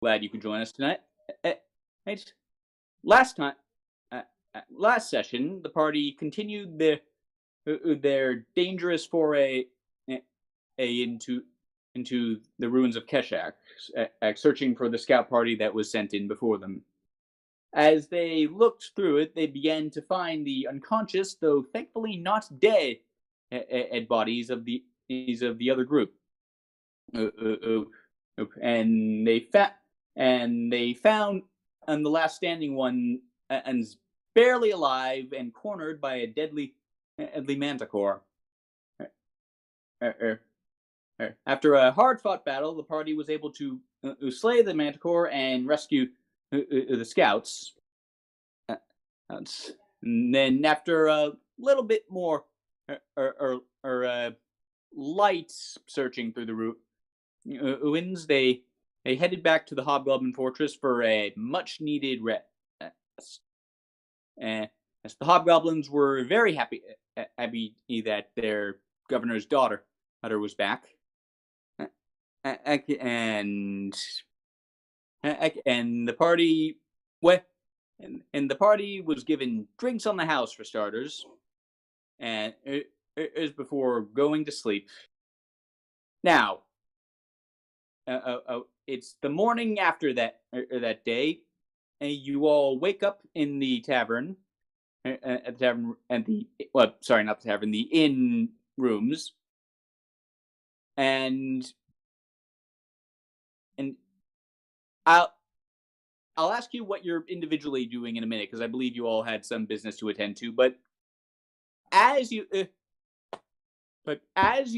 Glad you could join us tonight. Uh, right. Last time, last session, the party continued their dangerous foray uh, into the ruins of Keshak, searching for the scout party that was sent in before them. As they looked through it, they began to find the unconscious, though thankfully not dead, bodies of the other group. And they found and the last standing one and barely alive and cornered by a deadly manticore. After a hard-fought battle, the party was able to slay the manticore and rescue the scouts. And then, after a little bit more light searching through the ruins, they headed back to the Hobgoblin Fortress for a much-needed rest. As the Hobgoblins were very happy that their governor's daughter was back, and the party the party was given drinks on the house for starters, and it is before going to sleep. Now, it's the morning after that day, and you all wake up in the tavern, at the tavern, and not the tavern, the inn rooms, and I'll ask you what you're individually doing in a minute, because I believe you all had some business to attend to. But as you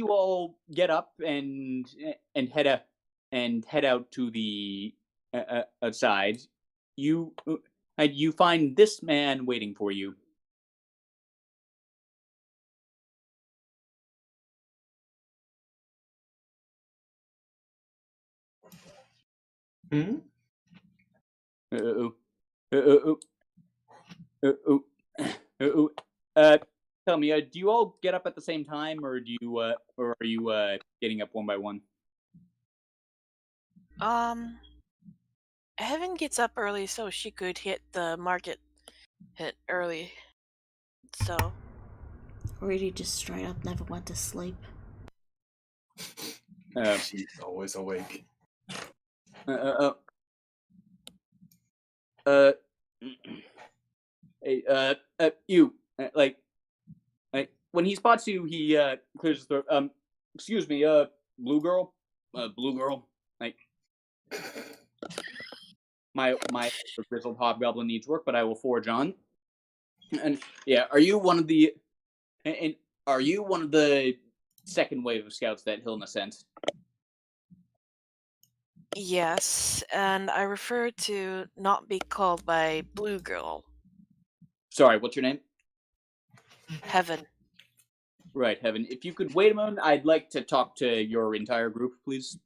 all get up and head out to the outside, you find this man waiting for you. Hmm? Tell me, do you all get up at the same time, or are you getting up one by one? Heaven gets up early so she could hit the market early. So. Or you just straight up never went to sleep. She's always awake. You when he spots you, he clears his throat. Excuse me, blue girl, like my grizzled hobgoblin needs work, but I will forge on. And yeah, are you one of the second wave of scouts that Hilna sent? Yes, and I prefer to not be called by Blue Girl. Sorry, what's your name? Heaven. Right, Heaven. If you could wait a moment, I'd like to talk to your entire group, please.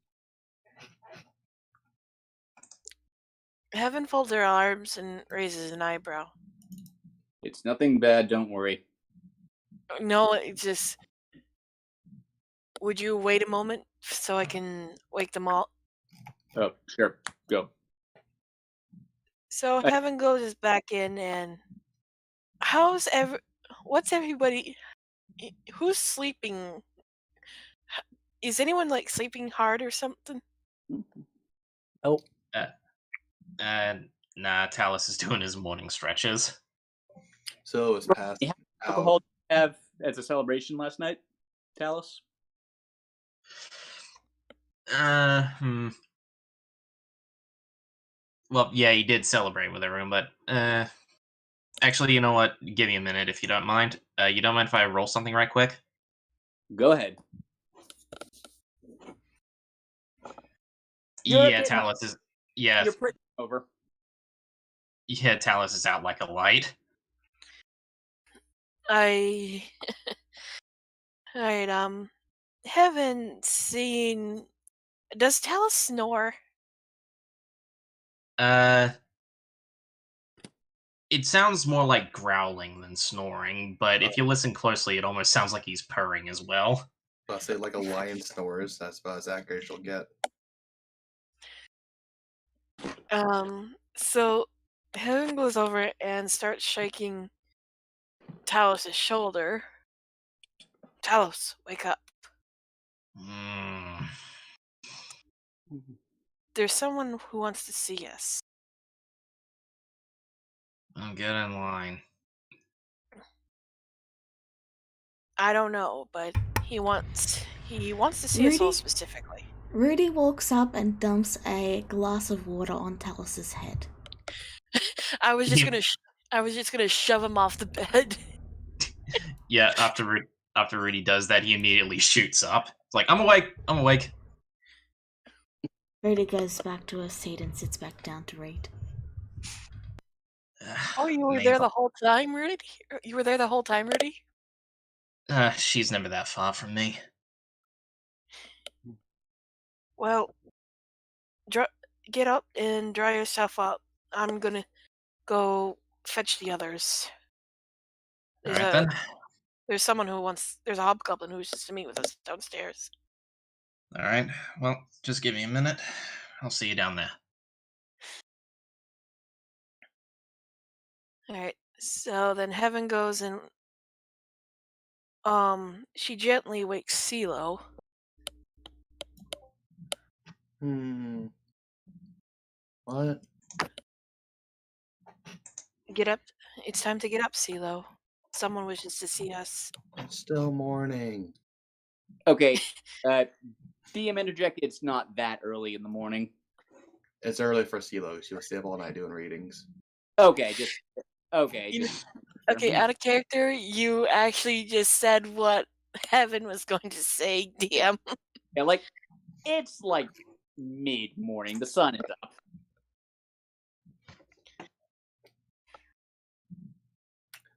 Heaven folds her arms and raises an eyebrow. It's nothing bad, don't worry. No, it's just... Would you wait a moment so I can wake them all? Oh, sure. Go. So Heaven goes back in, and what's everybody... Who's sleeping? Is anyone sleeping hard or something? Oh. Nah, Talus is doing his morning stretches. So it's past How much alcohol did you have as a celebration last night, Talus? Well, yeah, he did celebrate with everyone, but actually, you know what? Give me a minute if you don't mind. You don't mind if I roll something right quick? Go ahead. Yeah, Talus is... Yeah. You're pretty over. Yeah, Talus is out like a light. Alright, haven't seen... Does Talus snore? It sounds more like growling than snoring, but if you listen closely, it almost sounds like he's purring as well. I'll say like a lion snores. That's about as accurate as you'll get. So Heaven goes over and starts shaking Talos' shoulder. Talos, wake up. Mm. There's someone who wants to see us. I'll get in line. I don't know, but he wants to see us all Rudy? specifically. Rudy walks up and dumps a glass of water on Talos' head. I was just Yeah. gonna shove him off the bed. Yeah, after Rudy does that, he immediately shoots up. It's like, I'm awake. I'm awake. Rudy goes back to her seat and sits back down to read. Oh, you were Main there vo- the whole time, Rudy? You were there the whole time, Rudy? She's never that far from me. Well, get up and dry yourself up. I'm gonna go fetch the others. There's Alright a then. there's a hobgoblin who wishes to meet with us downstairs. Alright, well, just give me a minute. I'll see you down there. Alright, so then Heaven goes and she gently wakes CeeLo. What? Get up. It's time to get up, CeeLo. Someone wishes to see us. It's still morning. Okay, DM interject. It's not that early in the morning. It's early for CeeLo. She will stay up all night doing readings. Okay, just okay. You- Just, Okay, out of character, you actually just said what Heaven was going to say, DM. yeah, like it's like mid morning. The sun is up.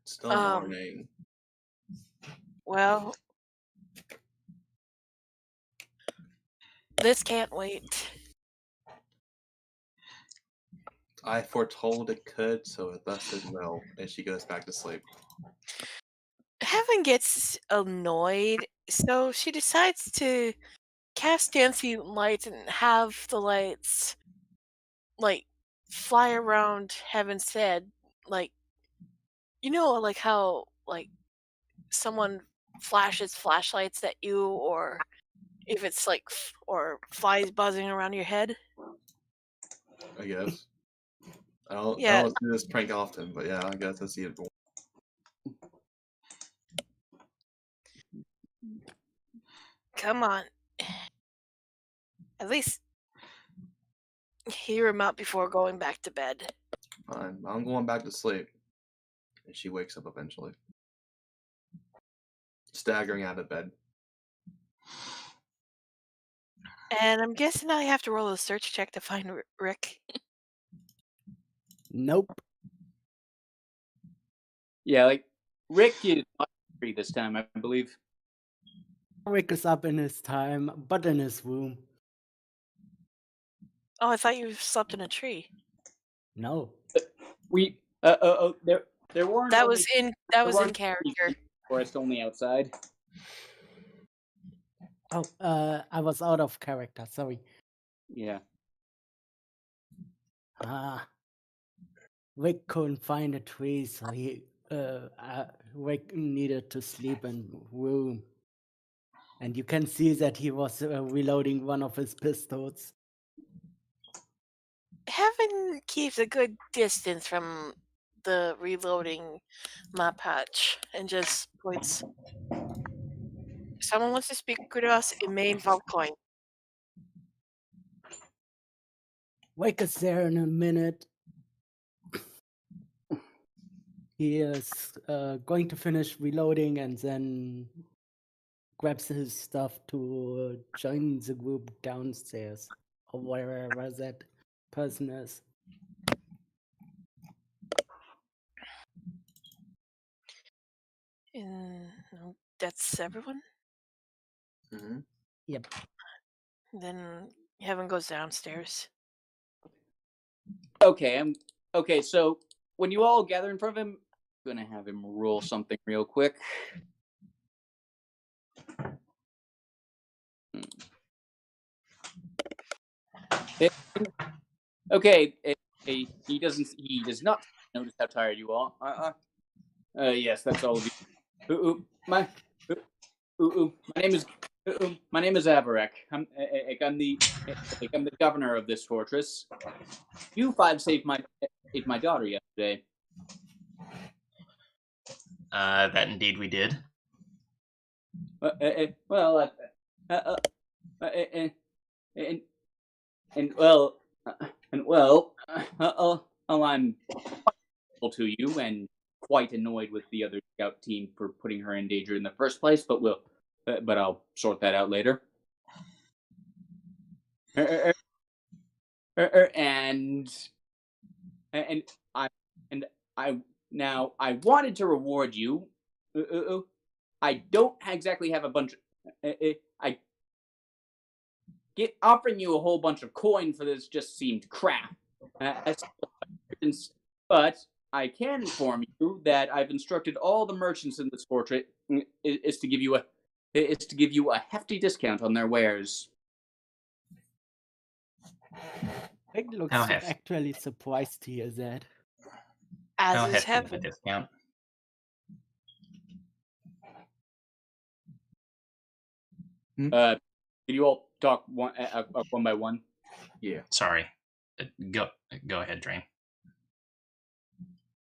It's still morning. Well, this can't wait. I foretold it could, so it thus it will. And she goes back to sleep. Heaven gets annoyed, so she decides to cast dancing lights and have the lights like fly around Heaven's head, like like how like someone flashes flashlights at you, or if it's like or flies buzzing around your head. I guess. I don't Yeah. do this prank often, but yeah, I guess I see it. Come on. At least hear him out before going back to bed. Fine. I'm going back to sleep. And she wakes up eventually. Staggering out of bed. And I'm guessing I have to roll a search check to find Rick. Nope. Yeah, like Rick is not free this time, I believe. Rick is up in his time, but in his room. Oh, I thought you slept in a tree. No. We there weren't. That only- was in character. Forest only outside. Oh, I was out of character. Sorry. Yeah. Rick couldn't find a tree, so Rick needed to sleep in room. And you can see that he was reloading one of his pistols. Heaven keeps a good distance from the reloading map patch and just points. Someone wants to speak with us. It may involve coin. Rick is there in a minute. He is going to finish reloading and then grabs his stuff to join the group downstairs or wherever that person is. No, that's everyone. Mm-hmm. Yep. Then Heaven goes downstairs. Okay. So when you all gather in front of him, I'm gonna have him roll something real quick. Okay, he does not notice how tired you are. Yes, that's all of you. My name is Avarek. I'm the governor of this fortress. You five saved my daughter yesterday. That indeed we did. Well, I'm grateful to you and quite annoyed with the other scout team for putting her in danger in the first place. But I'll sort that out later. And I wanted to reward you. I don't exactly have a bunch. Offering you a whole bunch of coin for this just seemed crap. But I can inform you that I've instructed all the merchants in this fortress is to give you a hefty discount on their wares. Rick looks How hefty? actually surprised to hear that. How As is hefty of a Heaven. discount? Can you all talk one by one? Yeah. Sorry. Go ahead, Drain.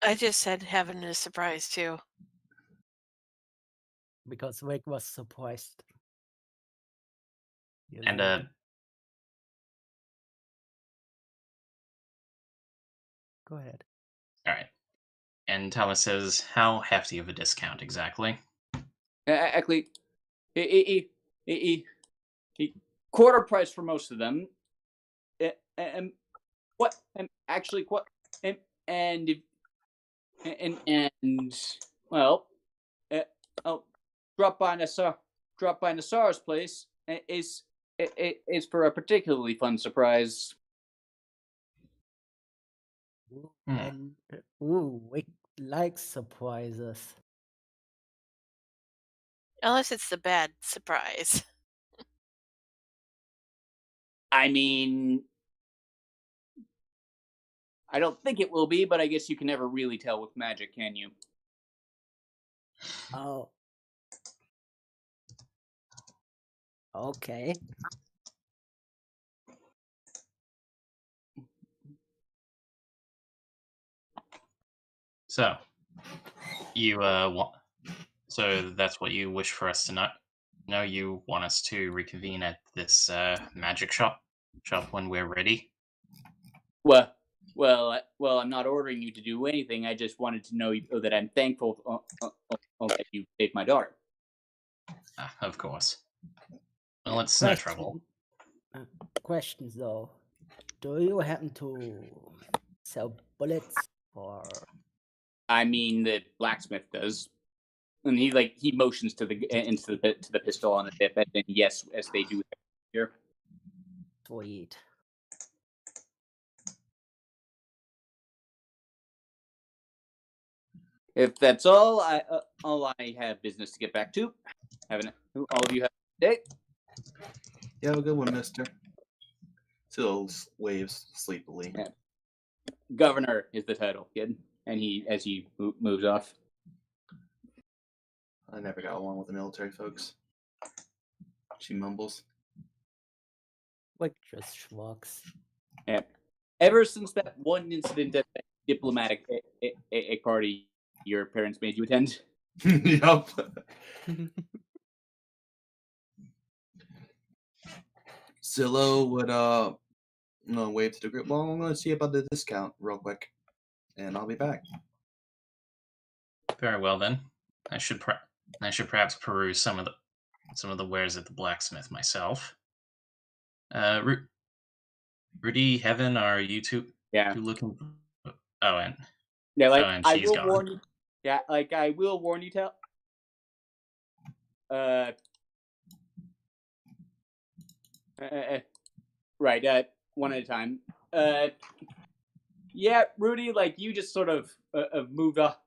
I just said Heaven is surprised too. Because Rick was surprised. And Go ahead. all right. And Thomas says, "How hefty of a discount exactly?" Actually, quarter price for most of them. And well, drop by Nassar's place is for a particularly fun surprise. And Rick likes surprises. Unless it's the bad surprise. I mean, I don't think it will be, but I guess you can never really tell with magic, can you? Oh. Okay. So, you so that's what you wish for us to know? No, you want us to reconvene at this magic shop when we're ready? Well, I'm not ordering you to do anything. I just wanted to know that I'm thankful that you saved my daughter. Of course. Well, it's no trouble. Questions though. Do you happen to sell bullets or? I mean, the blacksmith does, and he motions to the pistol on the hip, and then yes, as they do here. Sweet. If that's all I have business to get back to. All of you have a day. You have a good one, mister. Still waves sleepily. Yeah. Governor is the title, kid. And as he moves off. I never got along with the military folks. She mumbles. Rick just shrugs. Yeah. Ever since that one incident at the diplomatic party your parents made you attend. Yup. Zillow would wave to the group. Well, I'm gonna see about the discount real quick, and I'll be back. Very well then. I should perhaps peruse some of the wares at the blacksmith myself. Rudy, Heaven, are you two? Yeah. Two looking. Oh, and yeah, like and I she's will gone. warn you. Yeah, like I will warn you. Right. One at a time. Yeah, Rudy, like you just sort of moved off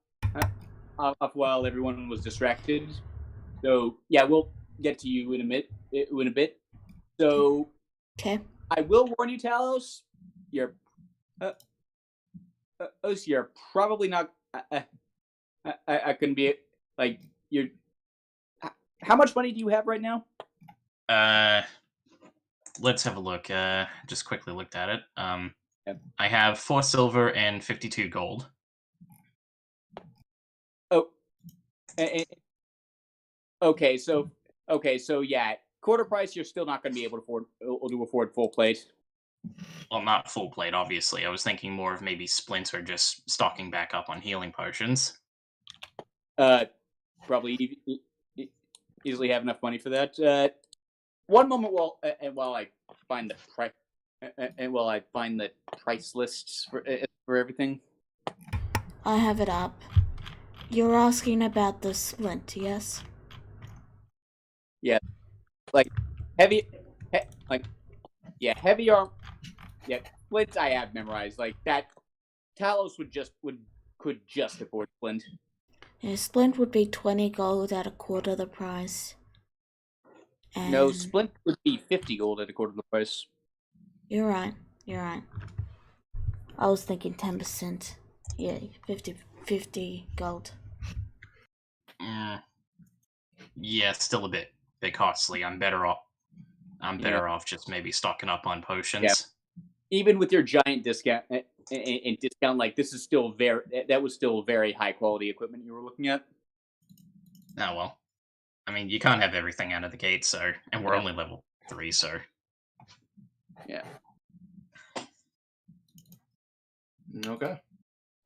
while everyone was distracted. So yeah, we'll get to you in a bit. So Okay. I will warn you, Talos. Your you're probably not. I couldn't be like you're. How much money do you have right now? Let's have a look. Just quickly looked at it. Yep. I have 4 silver and 52 gold. Oh, okay. So yeah, quarter price. You're still not going to be able to afford full plate. Well, not full plate, obviously. I was thinking more of maybe Splint or just stocking back up on healing potions. Probably easily have enough money for that. One moment while I find the price while I find the price lists for everything. I have it up. You're asking about the splint, yes? Yeah, like heavy arm. Yeah, splints I have memorized. Like that, Talos could just afford splint. Yeah, splint would be 20 gold at a quarter the price. And No, splint would be 50 gold at a quarter of the price. You're right. I was thinking 10%. Yeah, 50 gold. Yeah, still a bit costly. I'm better off just maybe stocking up on potions. Yeah. Even with your giant discount and discount, like this is still that was still very high quality equipment you were looking at. Oh well. I mean, you can't have everything out of the gate, so, and we're only level 3, so. Yeah.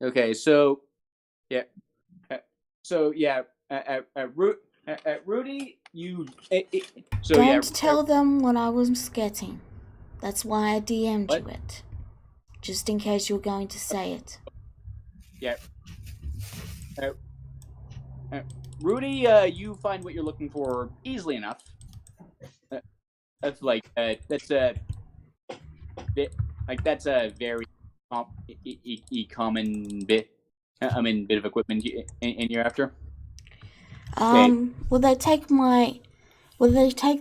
Okay, so yeah. Rudy, you Don't tell them what I was getting. That's why I DM'd What? you it. Just in case you were going to say it. Yeah. Rudy, you find what you're looking for easily enough. That's that's a very common bit. Bit of equipment in you're after. Will they take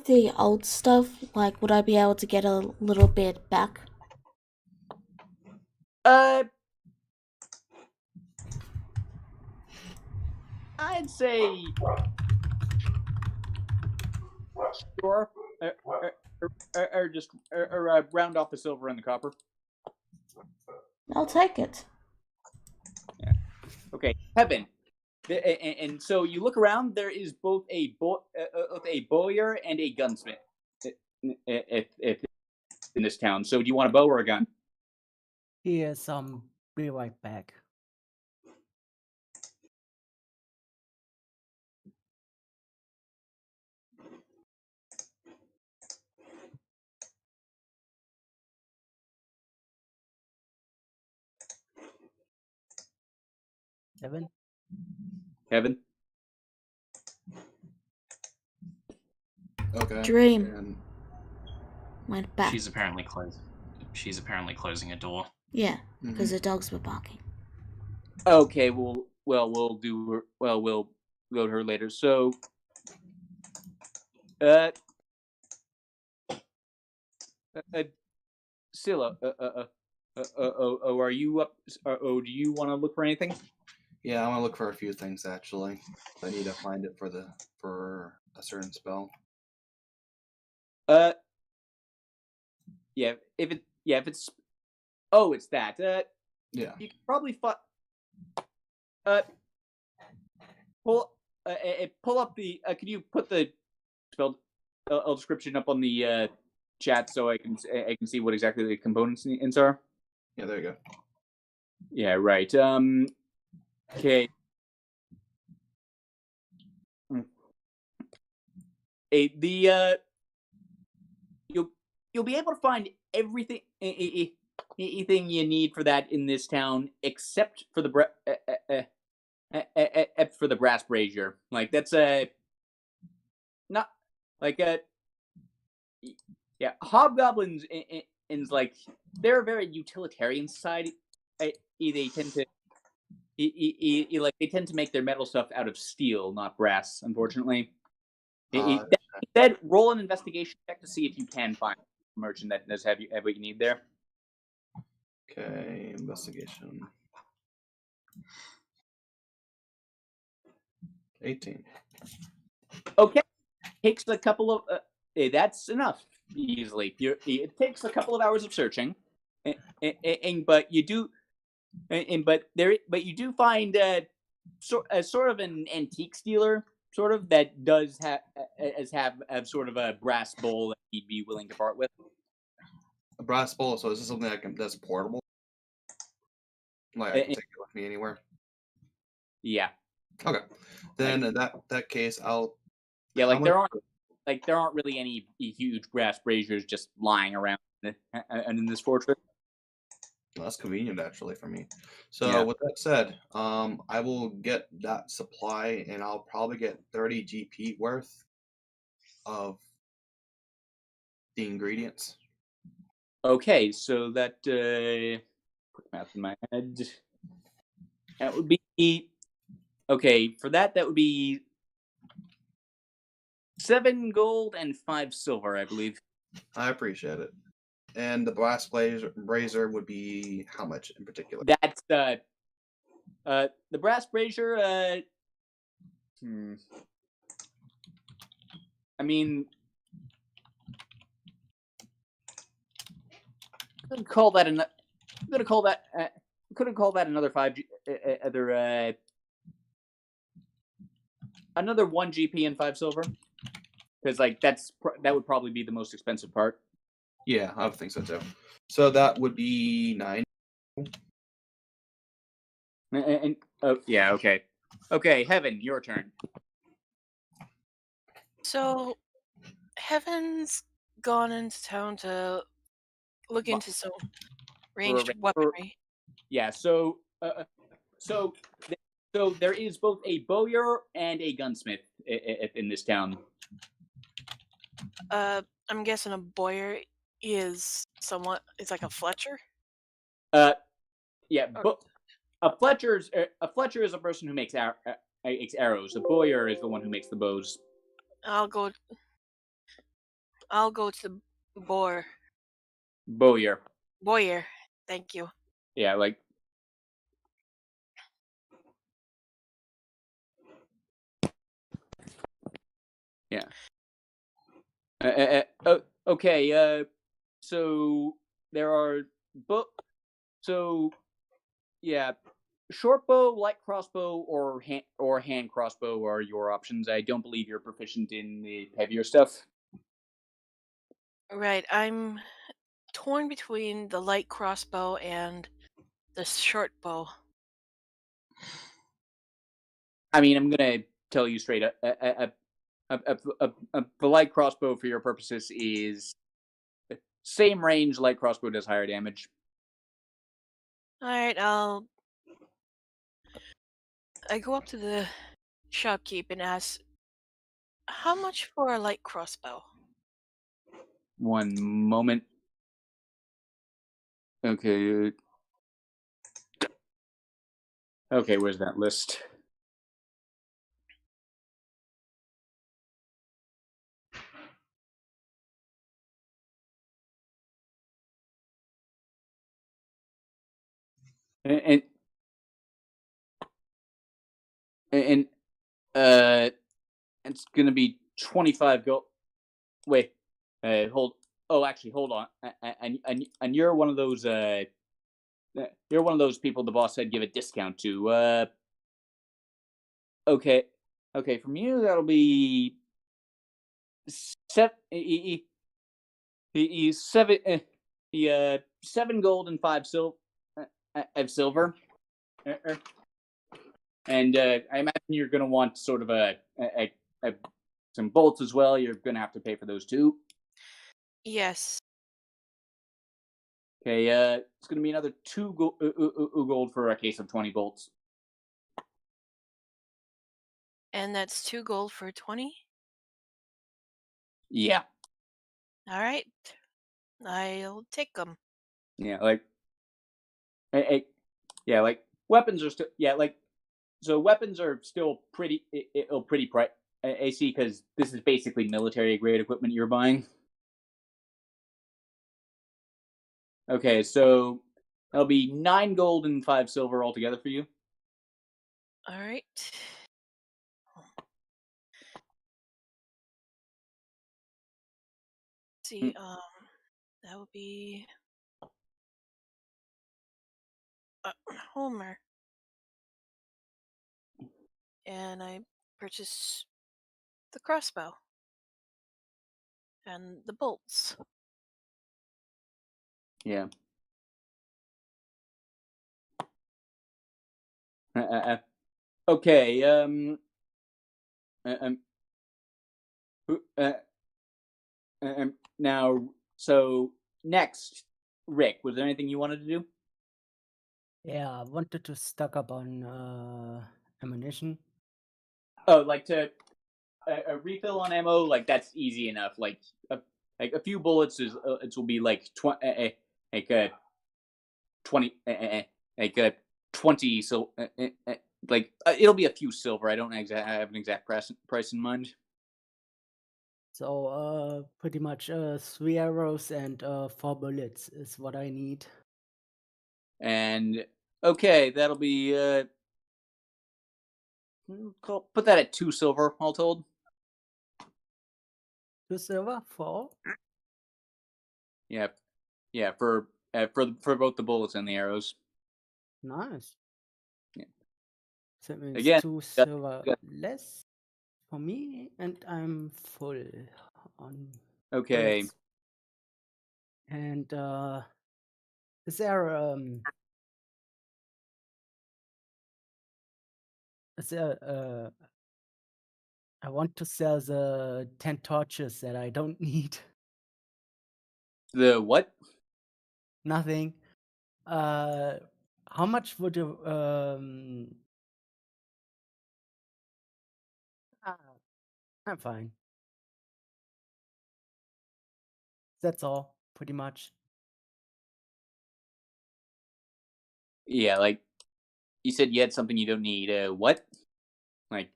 the old stuff? Like, would I be able to get a little bit back? I'd say sure. Or just round off the silver and the copper. I'll take it. Yeah. Okay, Heaven. And so you look around. There is both a bowyer and a gunsmith if in this town. So do you want a bow or a gun? Yes, be right back. Heaven. Okay. Dream. And Went back. She's apparently closing a door. Yeah, because the dogs were barking. Okay, we'll go to her later. So, Scylla, are you up? Do you want to look for anything? yeah, I want to look for a few things actually. I need to find it for a certain spell. Yeah. If it's it's that. Yeah. You could probably pull up the. Could you put the spell description up on the chat so I can see what exactly the components are? Yeah, there you go. Yeah. Right. Okay. You'll be able to find everything anything you need for that in this town except for the brass brazier. Like that's not like hobgoblins and like they're a very utilitarian society. They tend to they tend to make their metal stuff out of steel, not brass, unfortunately. Instead, roll an investigation check to see if you can find a merchant that does have what you need there. Okay, investigation. 18. Okay, takes a couple of. That's enough. Easily, it takes a couple of hours of searching, but you do, but you do find sort of an antique dealer, sort of that does have sort of a brass bowl that he'd be willing to part with. A brass bowl. So is this something that's portable? Like I can take it with me anywhere. Yeah. Okay. Then in that case, I'll. Yeah, like there aren't really any huge brass braziers just lying around in this fortress. Well, that's convenient actually for me. So Yeah. with that said, I will get that supply, and I'll probably get 30 GP worth of the ingredients. Okay, so that quick math in my head. That would be okay. For that would be 7 gold and 5 silver, I believe. I appreciate it. And the brass brazier would be how much in particular? That's the brass brazier. I mean, could call that another 5 another 1 GP and 5 silver, because like that would probably be the most expensive part. Yeah, I would think so too. So that would be 9. And oh yeah, okay, Heaven, your turn. So, Heaven's gone into town to look into some ranged weaponry. Yeah, so there is both a bowyer and a gunsmith in this town. I'm guessing a bowyer is like a Fletcher. Yeah, but a Fletcher is a person who makes arrows. A bowyer is the one who makes the bows. I'll go to the bowyer. Bowyer. Thank you. Yeah, like. Yeah. Okay. So there are yeah, short bow, light crossbow, or hand crossbow are your options. I don't believe you're proficient in the heavier stuff. Right. I'm torn between the light crossbow and the short bow. I mean, I'm gonna tell you straight up. The light crossbow, for your purposes, is same range. Light crossbow does higher damage. All right. I go up to the shopkeep and ask, "How much for a light crossbow?" One moment. Okay. Okay, where's that list? And it's gonna be 25 gold. Wait, hold. Oh, actually, hold on. And you're one of those. You're one of those people the boss said give a discount to. Okay, From you that'll be 7 gold and 5 silver. And I imagine you're going to want sort of some bolts as well. You're going to have to pay for those too. Yes. Okay, it's going to be another 2 gold for a case of 20 bolts. And that's 2 gold for 20? Yeah. All right. I'll take them. Yeah, like, yeah, like weapons are still, yeah, like, so weapons are still pretty pricey because this is basically military grade equipment you're buying. Okay, so That'll be 9 gold and 5 silver altogether for you. All right. See, that would be Homer, and I purchase the crossbow and the bolts. Yeah. Okay. Now, so next, Rick, was there anything you wanted to do? Yeah, I wanted to stock up on ammunition. Oh, like to a refill on ammo, like that's easy enough. Like a few bullets is it will be like 20 like 20 so like it'll be a few silver. I don't have an exact price in mind. So pretty much 3 arrows and 4 bullets is what I need. And okay, that'll be put that at 2 silver all told. 2 silver, 4. Yeah, for both the bullets and the arrows. Nice. Yeah. So it means Again, 2 got- silver less for me, and I'm full on Okay. bullets. And is there I want to sell the 10 torches that I don't need. The what? Nothing. How much would you I'm fine. That's all, pretty much. Yeah, like you said, you had something you don't need. What? Like,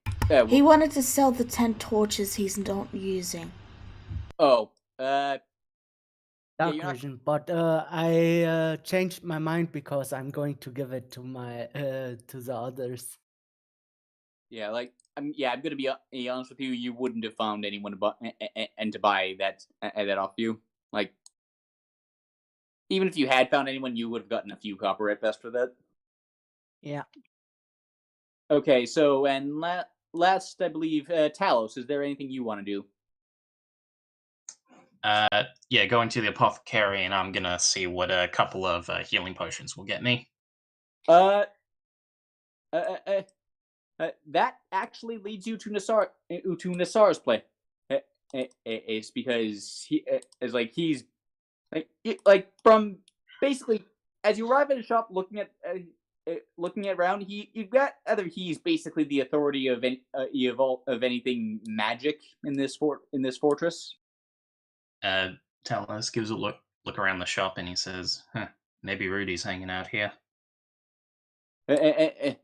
He wanted to sell the 10 torches he's not using. oh, Dark you're not- vision, but I changed my mind because I'm going to give it to my to the others. yeah, like I'm gonna be honest with you. You wouldn't have found anyone to buy and to buy that off you. Like, even if you had found anyone, you would have gotten a few copper at best for that. Yeah. Okay, so and last, I believe, Talos. Is there anything you want to do? Yeah, going to the apothecary, and I'm gonna see what a couple of healing potions will get me. That actually leads you to Nassar's place. It's because he is like he's like from basically as you arrive at a shop looking at around, you've got he's basically the authority of anything magic in this fortress. Talos gives a look around the shop, and he says, "Huh, maybe Rudy's hanging out here." And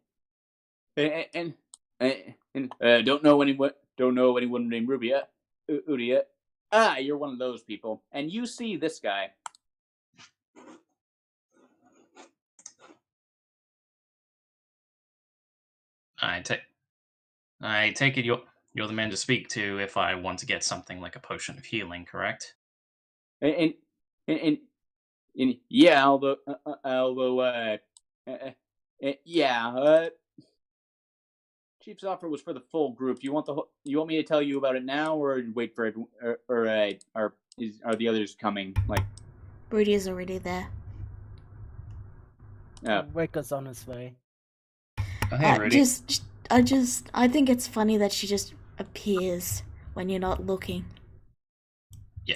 don't know anyone named Ruby. Udia. Ah, you're one of those people, and you see this guy. I take it you're the man to speak to if I want to get something like a potion of healing, correct? And yeah, Chief's offer was for the full group. You want me to tell you about it now, or wait for it, or are the others coming? Like, Rudy is already there. Waker's on his way. Oh, hey, Rudy. I think it's funny that she just appears when you're not looking. Yeah,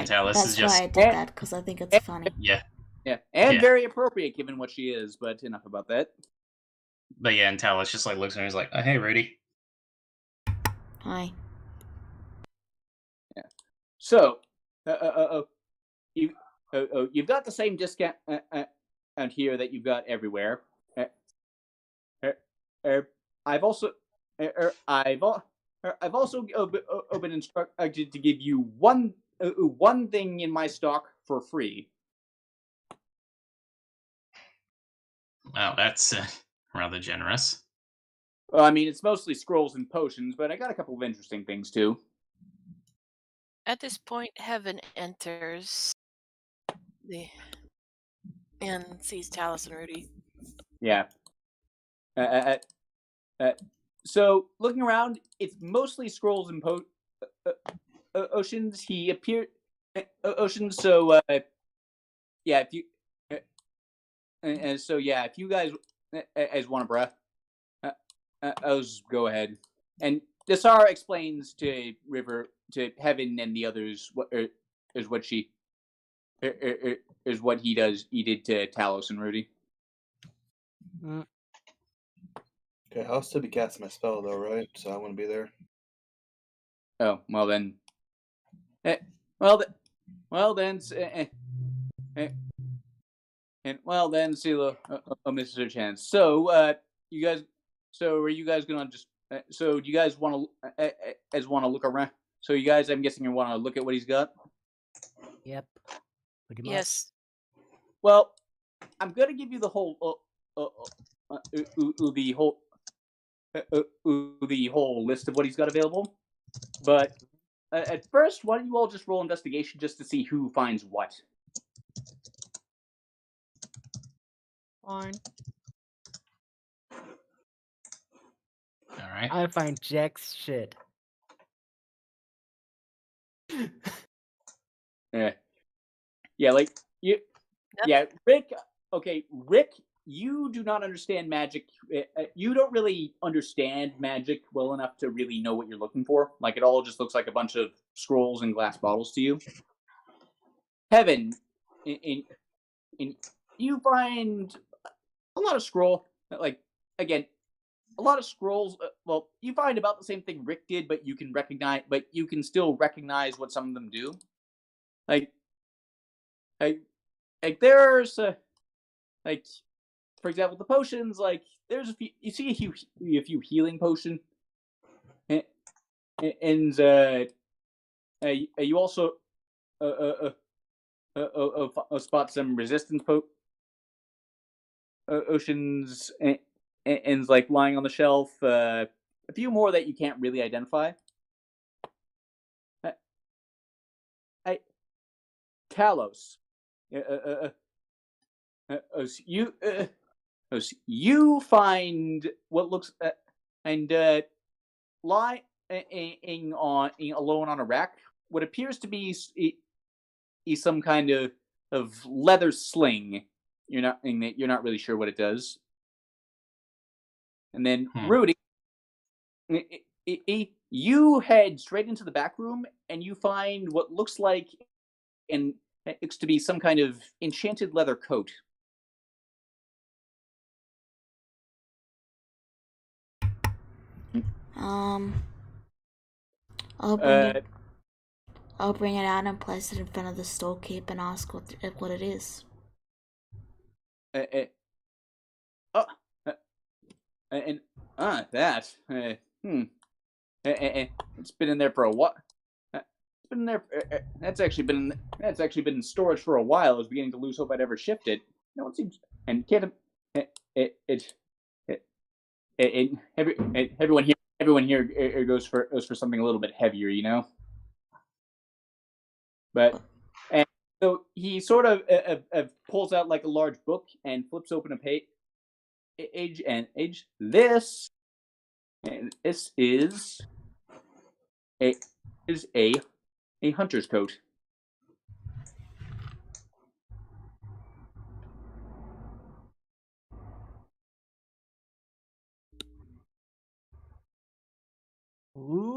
Talos That's is just why I did that, because I think it's funny. yeah, and Yeah. very appropriate given what she is. But enough about that. but yeah, and Talos just like looks at her and he's like, "Oh, hey, Rudy." Hi. So, you've got the same discount out here that you've got everywhere. I've also been instructed to give you one thing in my stock for free. Wow, that's rather generous. Well, I mean, it's mostly scrolls and potions, but I got a couple of interesting things too. At this point, Heaven enters and sees Talos and Rudy. Yeah. So looking around, it's mostly scrolls and oceans. He appeared oceans. So yeah, if you so yeah, if you guys as want to go ahead. And Desara explains to River, to Heaven, and the others what is what she is what he did to Talos and Rudy. Okay, I'll still be casting my spell though, right? So I wouldn't be there. Oh well then. And well then, Silo misses her chance. So you guys, so are you guys gonna just? So do you guys want to look around? So you guys, I'm guessing you want to look at what he's got. Yep. Pretty much. Yes. Well, I'm gonna give you the whole the whole list of what he's got available. But at first, why don't you all just roll investigation just to see who finds what? Fine. All right. I find Jack's shit. Yeah, like you. Yep. Yeah, Rick. Okay, Rick. You do not understand magic. You don't really understand magic well enough to really know what you're looking for. Like, it all just looks like a bunch of scrolls and glass bottles to you. Heaven, in you find a lot of scroll. Like, again, a lot of scrolls. Well, you find about the same thing Rick did, but you can still recognize what some of them do. Like there's like, for example, the potions. Like, there's a few. You see a few healing potion, and you also spot some resistance oceans and like lying on the shelf. A few more that you can't really identify. Talos. You find what looks and lying alone on a rack what appears to be some kind of leather sling. You're not really sure what it does. And then Rudy, you head straight into the back room and you find what looks like and it looks to be some kind of enchanted leather coat. I'll bring it out and place it in front of the storekeep and ask what it is. It's been in there for a while. It's been in there. That's actually been in storage for a while. I was beginning to lose hope I'd ever shift it. No, it seems and can't. Everyone here goes for something a little bit heavier, you know. But and so he sort of pulls out like a large book and flips open a page. This is a hunter's coat. Ooh.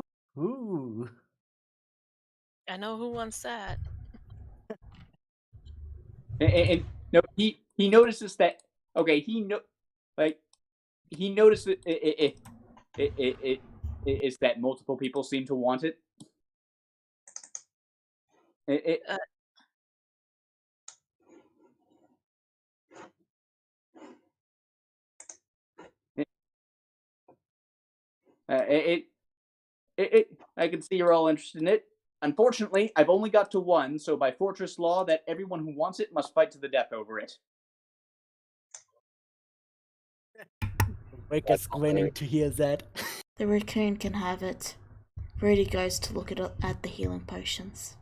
I know who wants that. And no, he notices that. Okay, he notices it is that multiple people seem to want it. I can see you're all interested in it. Unfortunately, I've only got to one, so by fortress law, that everyone who wants it must fight to the death over it. Rick is grinning to hear that. The raccoon can have it. Rudy goes to look at the healing potions.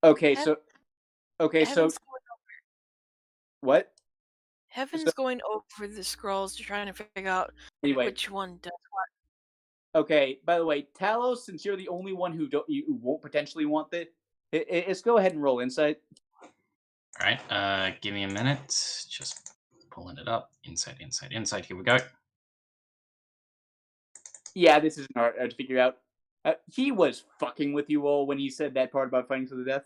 Okay, Hev- so Heaven's going, what? Heaven's going over the scrolls, trying to figure out Anyway, which one does what. okay. By the way, Talos, since you're the only one who won't potentially want this, let's go ahead and roll insight. All right, give me a minute. Just pulling it up. Insight. Here we go. Yeah, this isn't hard to figure out. He was fucking with you all when he said that part about fighting to the death.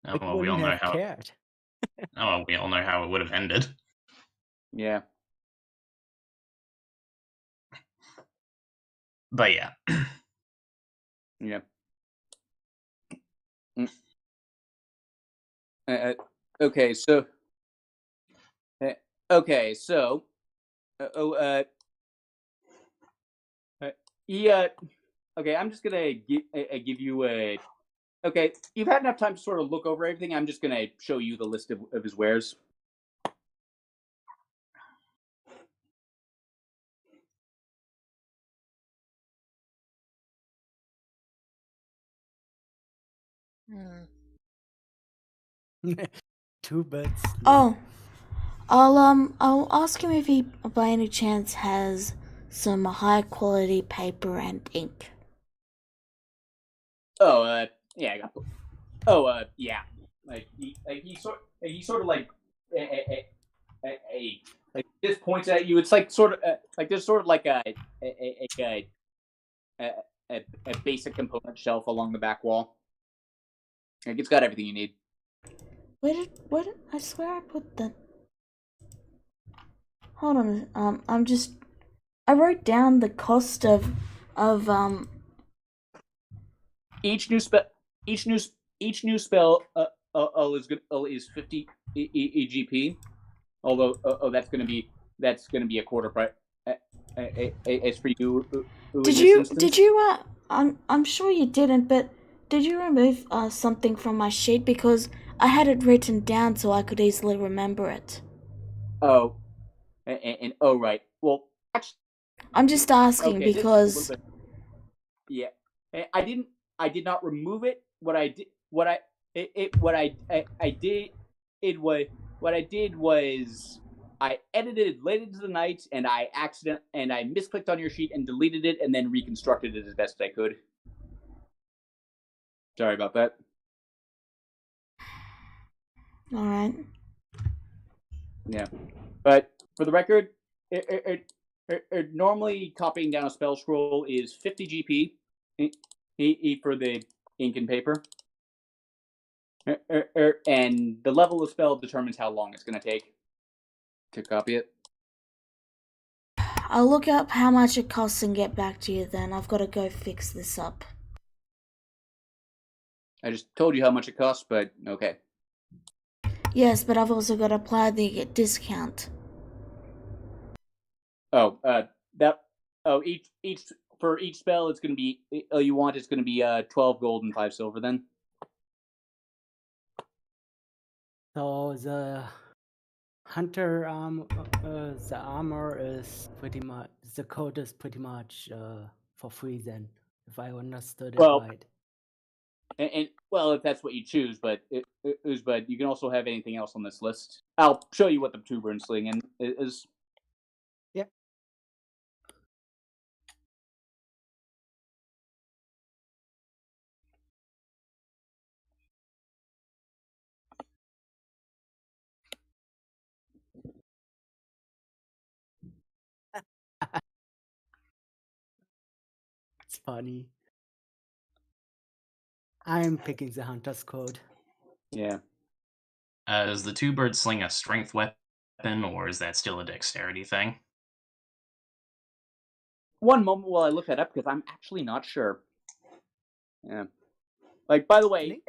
Oh, Rick well, we all wouldn't know have how. cared. Oh, well, we all know how it would have ended. Yeah. But yeah. Yeah. Okay, so. Okay, so. Okay, I'm just gonna give you a. Okay, you've had enough time to sort of look over everything. I'm just gonna show you the list of his wares. Two birds. Oh, I'll ask him if he, by any chance, has some high quality paper and ink. Oh, yeah, I got. Oh, yeah. Like he sort of like just points at you. It's like sort of like there's sort of like a basic component shelf along the back wall. Like it's got everything you need. Where did I swear I put that? Hold on. I wrote down the cost of Each new spell is 50 EGP. Although that's gonna be a quarter price. As for you, Did you I'm sure you didn't, but did you remove something from my sheet because I had it written down so I could easily remember it. Oh, and oh right. Well, actually, I'm just asking okay, because yeah, I did not remove it. What I did was I edited late into the night and I misclicked on your sheet and deleted it and then reconstructed it as best I could. Sorry about that. all right. Yeah, but for the record, normally copying down a spell scroll is 50 GP for the ink and paper. And the level of spell determines how long it's going to take to copy it. I'll look up how much it costs and get back to you then. I've got to go fix this up. I just told you how much it costs, but okay. Yes, but I've also got to apply the discount. Oh, for each spell it's going to be it's going to be 12 gold and 5 silver then. So the hunter the armor is pretty much, the coat is pretty much for free then, if I understood it right. And well, if that's what you choose, but but you can also have anything else on this list. I'll show you what the tuber and sling is. Yeah. It's funny. I'm picking the hunter's code. Yeah. Is the two-bird sling a strength weapon, or is that still a dexterity thing? One moment while I look that up because I'm actually not sure. Yeah. Like by the way,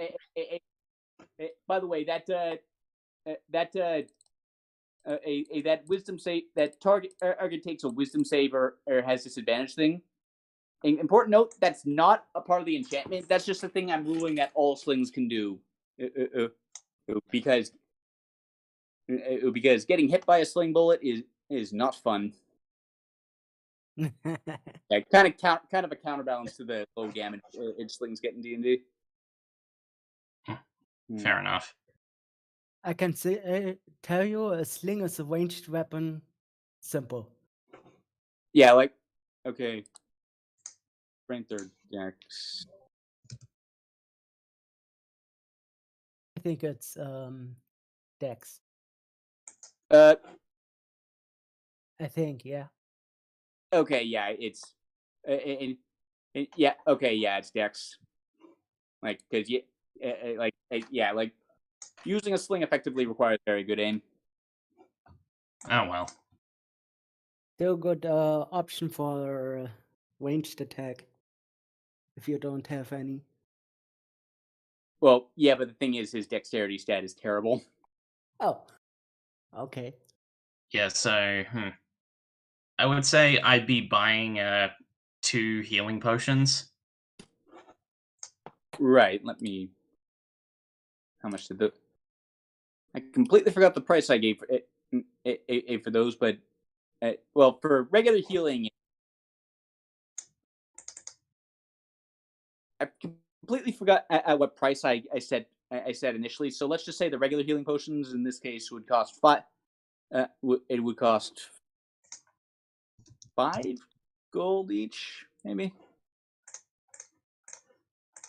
that wisdom save, that target takes a wisdom save or has disadvantage thing. Important note: that's not a part of the enchantment. That's just a thing I'm ruling that all slings can do. Because because getting hit by a sling bullet is not fun. Yeah, kind of a counterbalance to the low damage slings get in D&D. Fair enough. I can tell you a sling is a ranged weapon. Simple. Yeah, like, okay. Strength or dex. I think it's dex. Uh, I think, yeah. okay, yeah, it's, yeah, okay, yeah, it's dex. Like, because yeah, like, using a sling effectively requires very good aim. Oh well. Still good option for ranged attack if you don't have any. Well, yeah, but the thing is, his dexterity stat is terrible. Oh, okay. Yeah, so I would say I'd be buying 2 healing potions. Right, let me... How much did the... I completely forgot the price I gave for those, but... well, for regular healing... I completely forgot at what price I said initially, so let's just say the regular healing potions in this case would cost 5... it would cost 5 gold each, maybe?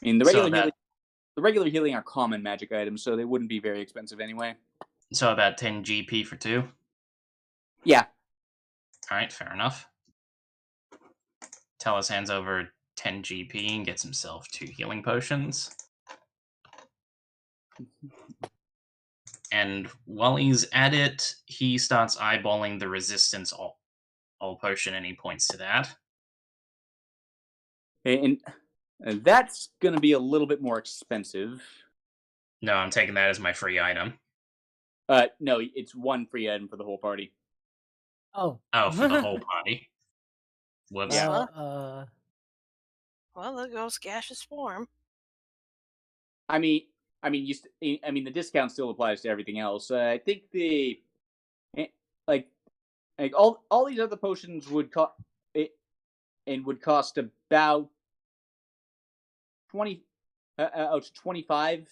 I mean, the regular healing are common magic items, so they wouldn't be very expensive anyway. So about 10 GP for 2. Yeah. Alright, fair enough. Talus hands over 10 GP and gets himself 2 healing potions. And while he's at it, he starts eyeballing the resistance all potion, and he points to that. And that's going to be a little bit more expensive. No, I'm taking that as my free item. No, it's 1 free item for the whole party. Oh. Oh, for the whole party. Whoops. Yeah. Well, there goes gaseous form. I mean, the discount still applies to everything else. I think like all these other potions would cost about 20 to 25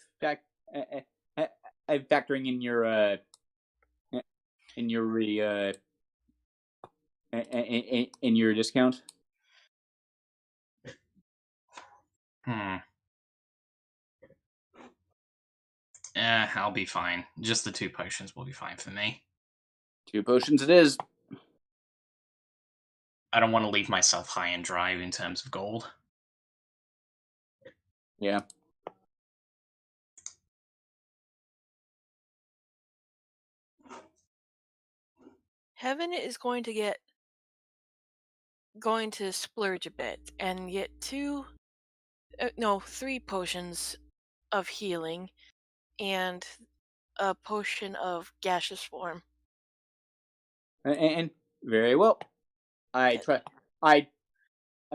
factoring in your in your discount. I'll be fine. Just the 2 potions will be fine for me. 2 potions it is. I don't want to leave myself high and dry in terms of gold. Yeah. Heaven is going to splurge a bit and get 3 potions of healing and a potion of gaseous form. And very well. By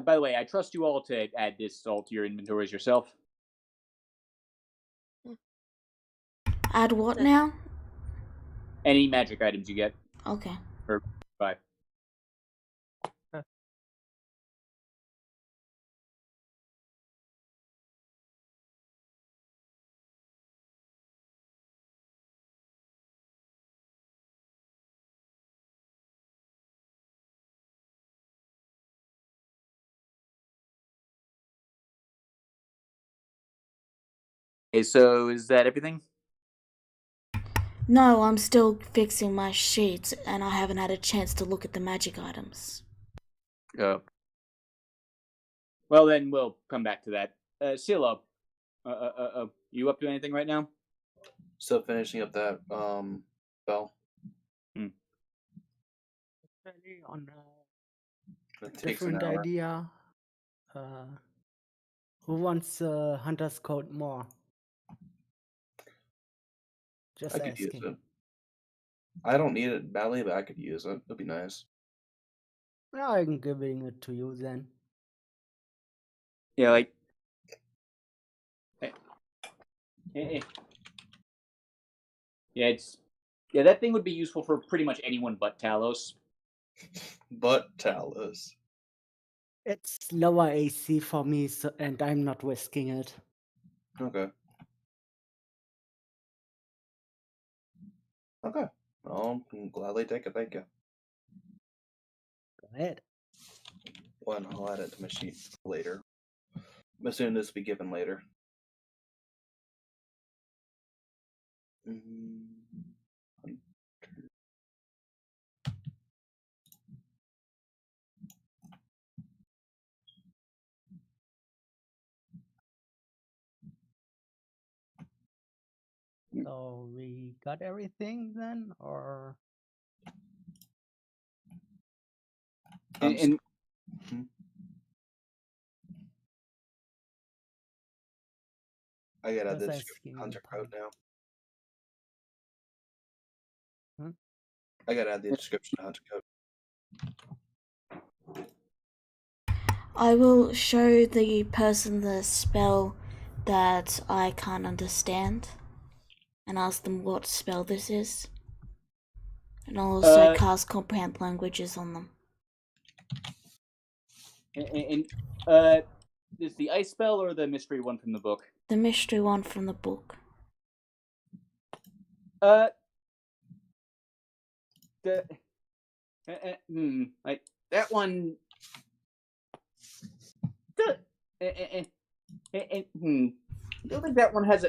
the way, I trust you all to add this all to your inventories yourself. Add what now? Any magic items you get. Okay. Or 5. Okay, so is that everything? No, I'm still fixing my sheets, and I haven't had a chance to look at the magic items. Well, then we'll come back to that. Silo, you up to anything right now? Still finishing up that bell. On It takes an different hour. idea. Who wants Hunter's Code more? Just I could use asking. it. I don't need it badly, but I could use it. It'd be nice. Well, I can giving it to you then. Yeah, like. Yeah, it's Yeah, that thing would be useful for pretty much anyone but Talos. But Talos. It's lower AC for me, and I'm not risking it. Okay. Okay. I'll gladly take it, thank you. Go ahead. One, I'll add it to my sheet later. I'm assuming this will be given later. So we got everything then, or And I gotta add was the I description asking hunter the code now. Hmm? I gotta add the description hunter code. I will show the person the spell that I can't understand and ask them what spell this is. And I'll also cast comprehend languages on them. And is the ice spell or the mystery one from the book? The mystery one from the book. Like that one. I don't think that one has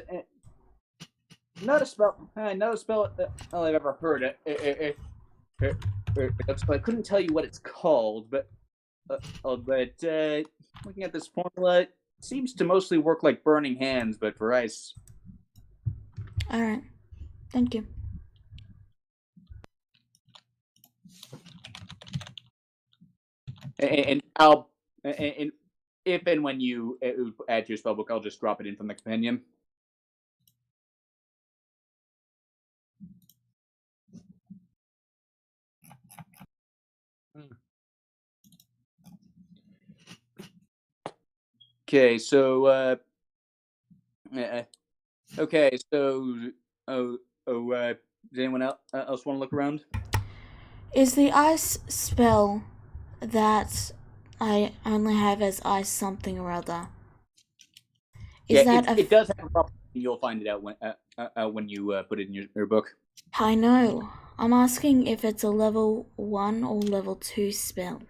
not a spell. Not a spell that I've ever heard. I couldn't tell you what it's called, but looking at this formula, it seems to mostly work like burning hands, but for ice. All right, thank you. And I'll and if and when you add to your spellbook, I'll just drop it in from the compendium. Okay, so okay, so does anyone else want to look around? Is the ice spell that I only have as ice something or other? It does have a property. You'll find it out when you put it in your book. I know. I'm asking if it's a level 1 or level 2 spell.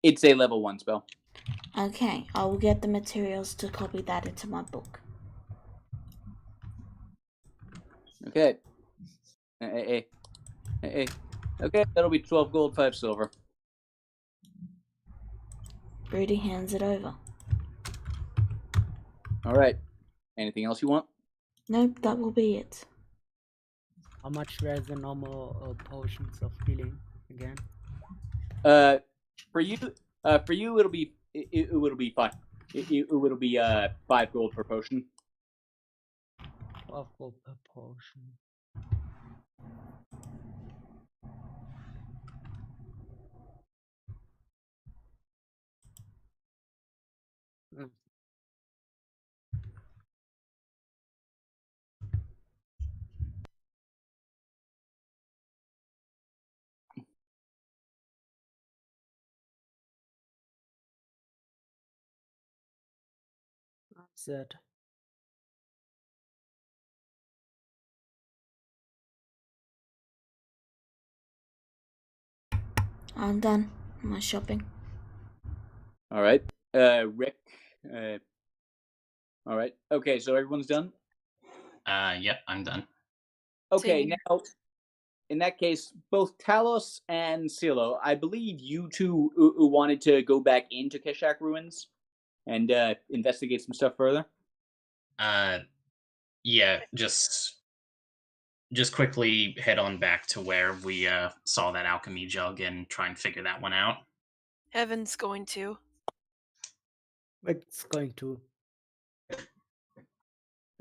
It's a level 1 spell. Okay, I will get the materials to copy that into my book. Okay. Hey. Okay, that'll be 12 gold, 5 silver. Rudy hands it over. Alright. Anything else you want? Nope, that will be it. how much were the normal potions of healing again? For you, it'll be it'll be 5. It'll be 5 gold per potion. 12 gold per potion. That's it. I'm done. My shopping. Alright. Rick. Alright. Okay, so everyone's done? Yep, I'm done. Okay, Same. now, in that case, both Talos and Silo, I believe you two wanted to go back into Keshak Ruins and investigate some stuff further. Yeah, just quickly head on back to where we saw that alchemy jug and try and figure that one out. Heaven's going to. It's going to.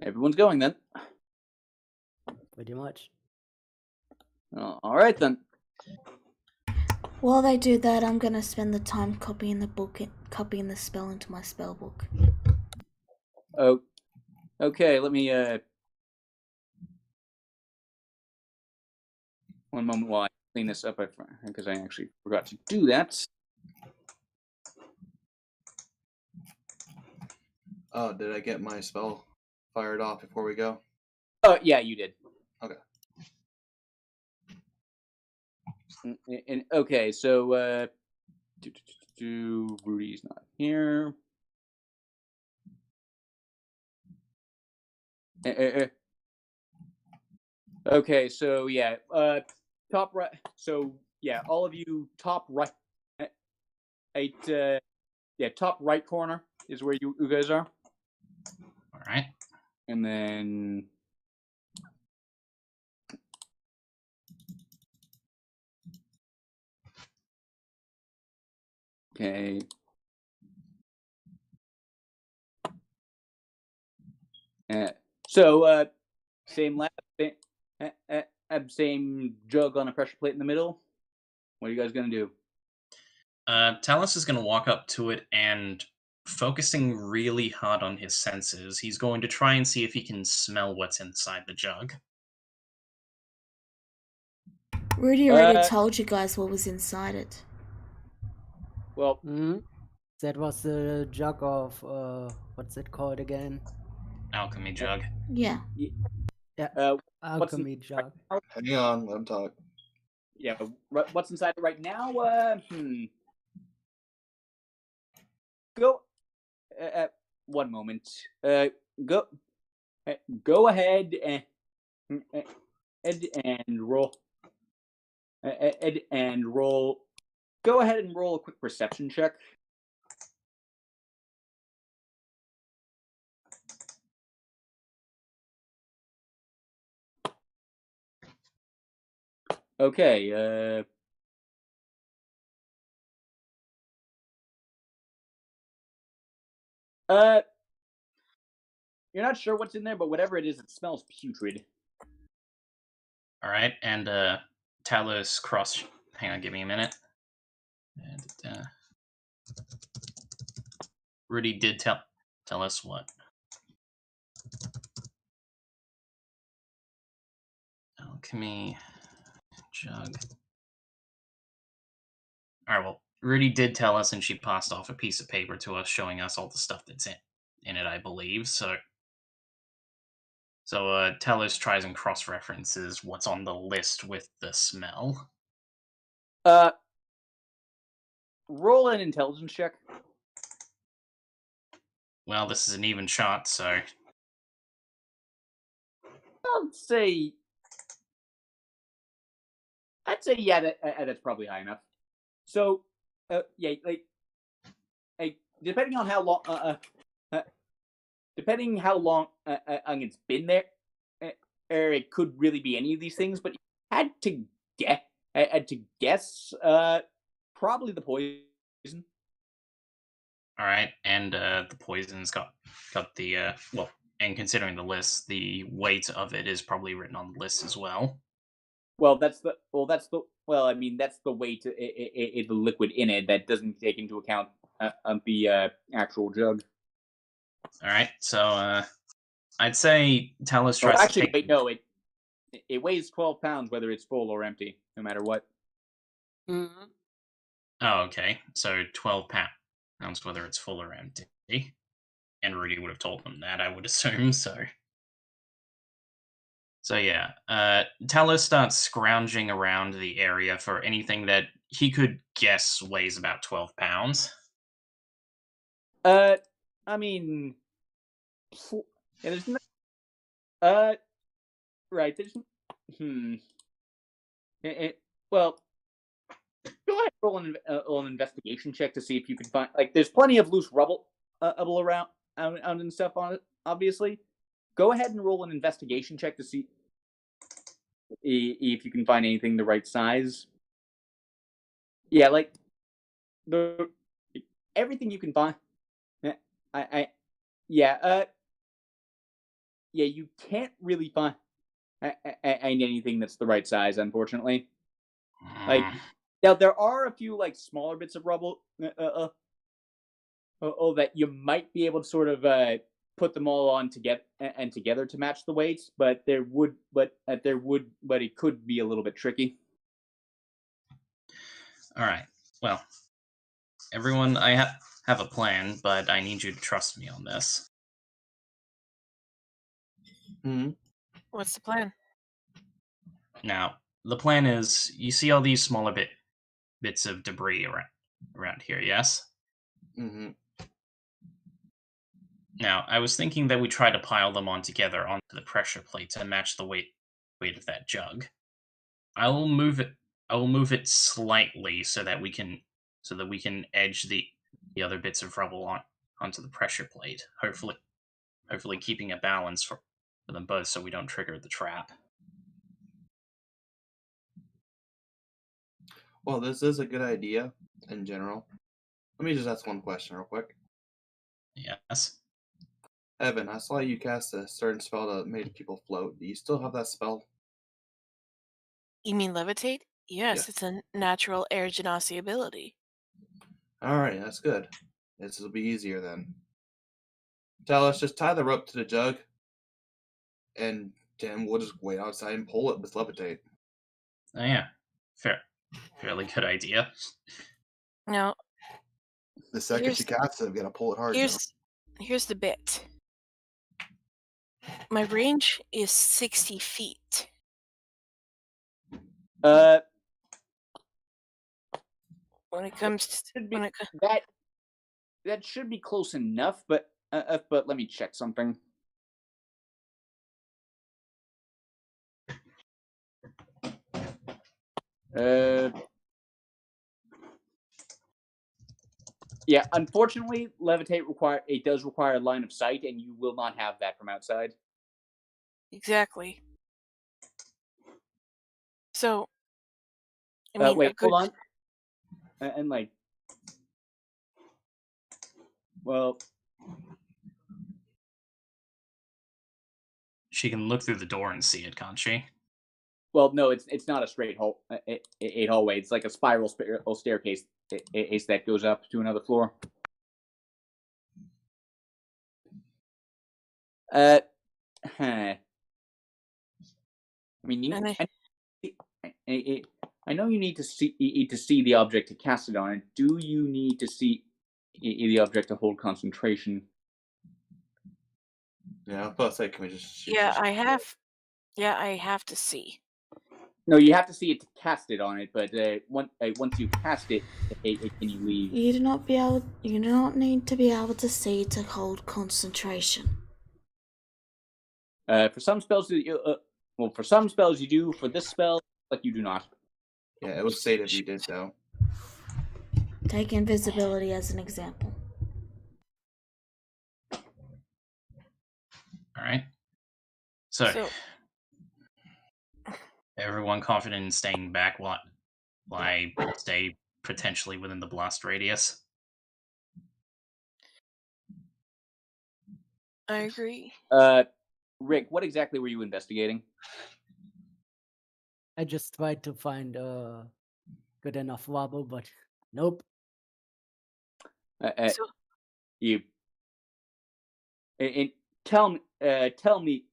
Everyone's going then. Pretty much. Alright then. While they do that, I'm gonna spend the time copying the book, copying the spell into my spell book. Oh, okay. Let me One moment while I clean this up, because I actually forgot to do that. Oh, did I get my spell fired off before we go? Oh, yeah, you did. Okay. And okay, so Rudy's not here. Okay, so yeah, top right. So yeah, all of you top right, top right corner is where you guys are. All right. And then okay. So same lab, same jug on a pressure plate in the middle. What are you guys gonna do? Talus is going to walk up to it and, focusing really hard on his senses, he's going to try and see if he can smell what's inside the jug. Rudy already told you guys what was inside it. Well, That was the jug of what's it called again? Alchemy jug. Yeah. Yeah. Alchemy jug. Hang on, let him talk. Yeah, what's inside it right now? Go. One moment. Go ahead and roll. And roll. Go ahead and roll a quick perception check. Okay. You're not sure what's in there, but whatever it is, it smells putrid. All right, and Talus cross. Hang on, give me a minute. And Rudy did tell us what. Alchemy jug. All right, well, Rudy did tell us, and she passed off a piece of paper to us showing us all the stuff that's in it, I believe. So Talus tries and cross-references what's on the list with the smell. Roll an intelligence check. Well, this is an even shot, so I'd say yeah, that's probably high enough. So, yeah, like depending on how long, it's been there, or it could really be any of these things. But had to guess, probably the poison. all right, and the poison's got the well, and considering the list, the weight of it is probably written on the list as well. That's the weight, the liquid in it that doesn't take into account the actual jug. All right, so I'd say Talus tries to take... wait, no, it weighs 12 pounds whether it's full or empty, no matter what. Mm-hmm. Oh, okay, so 12 pounds whether it's full or empty. And Rudy would have told them that, I would assume, so... So yeah, Talus starts scrounging around the area for anything that he could guess weighs about 12 pounds. I mean, yeah, there's no, right, there's, well, go ahead and roll an investigation check to see if you can find, like, there's plenty of loose rubble around and stuff on it, obviously. Go ahead and roll an investigation check to see if you can find anything the right size. Yeah, like everything you can find. You can't really find anything that's the right size, unfortunately. Like, now there are a few like smaller bits of rubble that you might be able to sort of put them all on together to match the weights, but it could be a little bit tricky. All right. Well, everyone, I have a plan, but I need you to trust me on this. Hmm. What's the plan? Now, the plan is, you see all these smaller bits of debris around here, yes? Hmm. Now, I was thinking that we try to pile them on together onto the pressure plate to match the weight of that jug. I will move it slightly so that we can edge the other bits of rubble onto the pressure plate. Hopefully keeping a balance for them both so we don't trigger the trap. Well, this is a good idea in general. Let me just ask one question real quick. Yes. Evan, I saw you cast a certain spell that made people float. Do you still have that spell? You mean levitate? Yes, Yeah. it's a natural air genasi ability. Alright, that's good. This will be easier then. Tell us, just tie the rope to the jug, and then we'll just wait outside and pull it with levitate. Oh yeah. Fairly good idea. Now, The second Here's- you cast it, we gotta pull it hard. here's the bit. My range is 60 feet. When it comes to Should be, when it, that should be close enough, but let me check something. Yeah, unfortunately, levitate does require line of sight, and you will not have that from outside. exactly. So, I mean, Wait, a good, hold on. And well, She can look through the door and see it, can't she? well, no, it's not a straight hallway. It's like a spiral staircase that goes up to another floor. Huh. I mean, and I know you need to see the object to cast it on it. Do you need to see the object to hold concentration? Yeah, I was about to say, can we just shoot? yeah, I have to see. No, you have to see it to cast it on it. But once you cast it, can you leave? You do not need to be able to see to hold concentration. For some spells, for some spells you do. For this spell, like you do not. Yeah, it would say if you did though. Take invisibility as an example. All right. So, everyone confident in staying back while I stay potentially within the blast radius? I agree. Rick, what exactly were you investigating? I just tried to find good enough wobble, but nope. So, You and tell me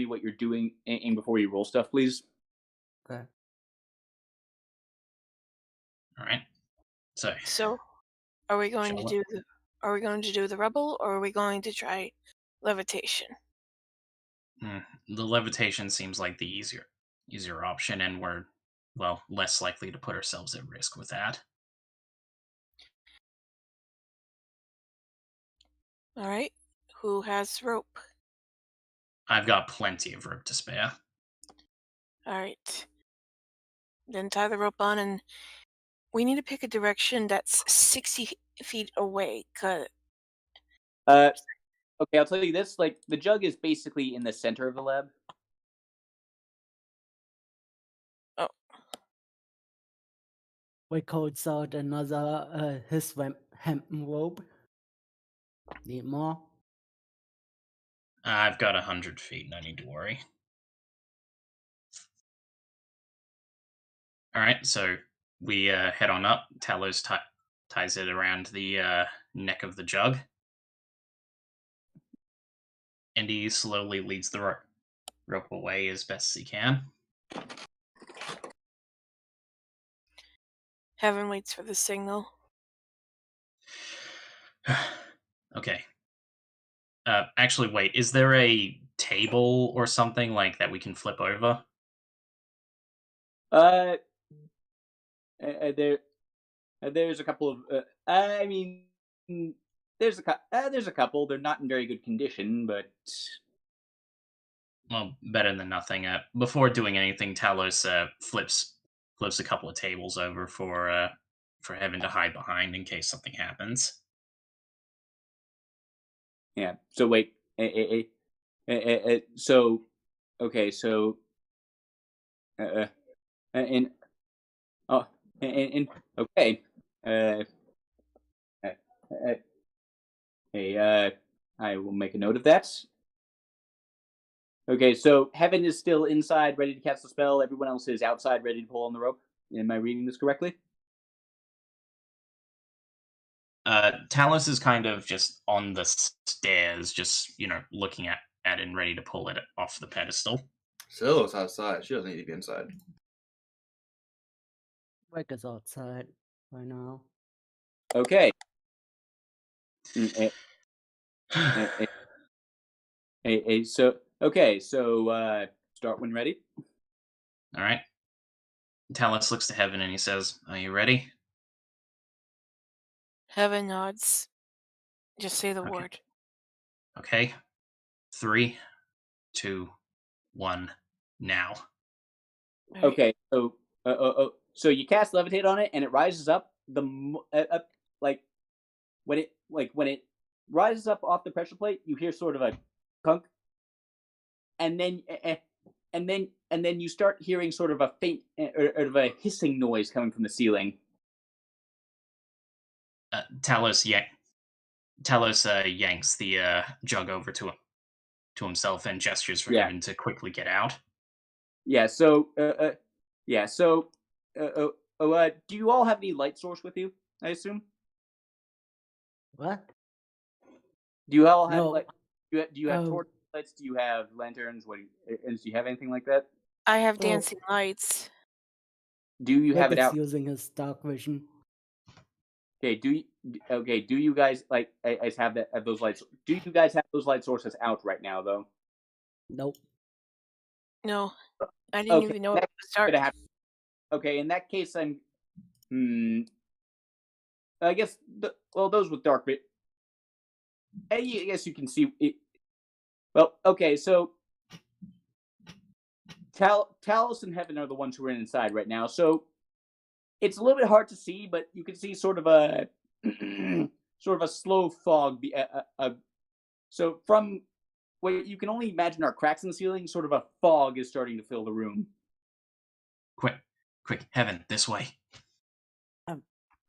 what you're doing, and before you roll stuff, please. Okay. All right. So, are we going Shall to do the rubble, or are we going to try levitation? the levitation seems like the easier option, and we're less likely to put ourselves at risk with that. All right. Who has rope? I've got plenty of rope to spare. All right. Then tie the rope on, and we need to pick a direction that's 60 feet away. Okay, I'll tell you this. Like, the jug is basically in the center of the lab. Oh. We codes out another his hemp rope. Need more? I've got 100 feet, no need to worry. All right, so we head on up. Talos ties it around the neck of the jug. And he slowly leads the rope away as best as he can. Heaven waits for the signal. Okay. Actually, wait. Is there a table or something like that we can flip over? There's a couple of. I mean, there's a couple. They're not in very good condition, but Well, better than nothing. Before doing anything, Talos flips a couple of tables over for Heaven to hide behind in case something happens. yeah. So wait. So okay. So and oh and okay. Hey, I will make a note of that. Okay, so Heaven is still inside, ready to cast the spell. Everyone else is outside, ready to pull on the rope. Am I reading this correctly? Talos is kind of just on the stairs, just looking at it and ready to pull it off the pedestal. Scylla's outside. She doesn't need to be inside. Rick is outside right now. Okay. So start when ready. All right. Talos looks to Heaven and he says, "Are you ready?" Heaven nods. Just say the Okay. word. Okay. 3, 2, 1, now. Right. Okay, so you cast levitate on it, and it rises up. When it rises up off the pressure plate, you hear sort of a clunk, and then you start hearing sort of a faint or of a hissing noise coming from the ceiling. Talos yanks the jug over to himself and gestures for Heaven to quickly get out. Yeah. So do you all have any light source with you? I assume. What? Do you all have No. do you have torch lights? Do you have lanterns? Do you have anything like that? I have dancing lights. Do you have it out? Using his dark vision. Okay. Do you guys have those lights? Do you guys have those light sources out right now, though? Nope. No, I didn't even know it was dark. Okay, in that case, I guess those with dark vision. I guess you can see it. Well, okay, so Talos and Heaven are the ones who are inside right now, so it's a little bit hard to see, but you can see sort of a slow fog. So from what you can only imagine are cracks in the ceiling, sort of a fog is starting to fill the room. Quick, Heaven, this way.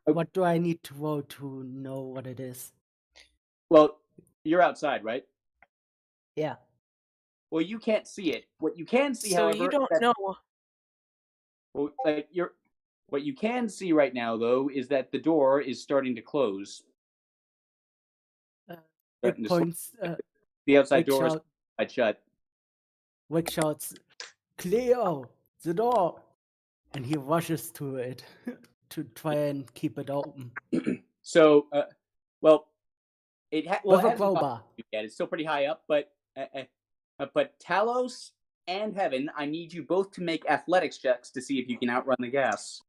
What do I need to roll to know what it is? Well, you're outside, right? Yeah. Well, you can't see it. What you can see, So however, you don't know. Well, what you can see right now, though, is that the door is starting to close. It points. The outside door is shut. Rick shouts, "Cleo, the door!" And he rushes to it to try and keep it open. So, well, it with a crowbar. It's still pretty high up, but Talos and Heaven, I need you both to make athletics checks to see if you can outrun the gas.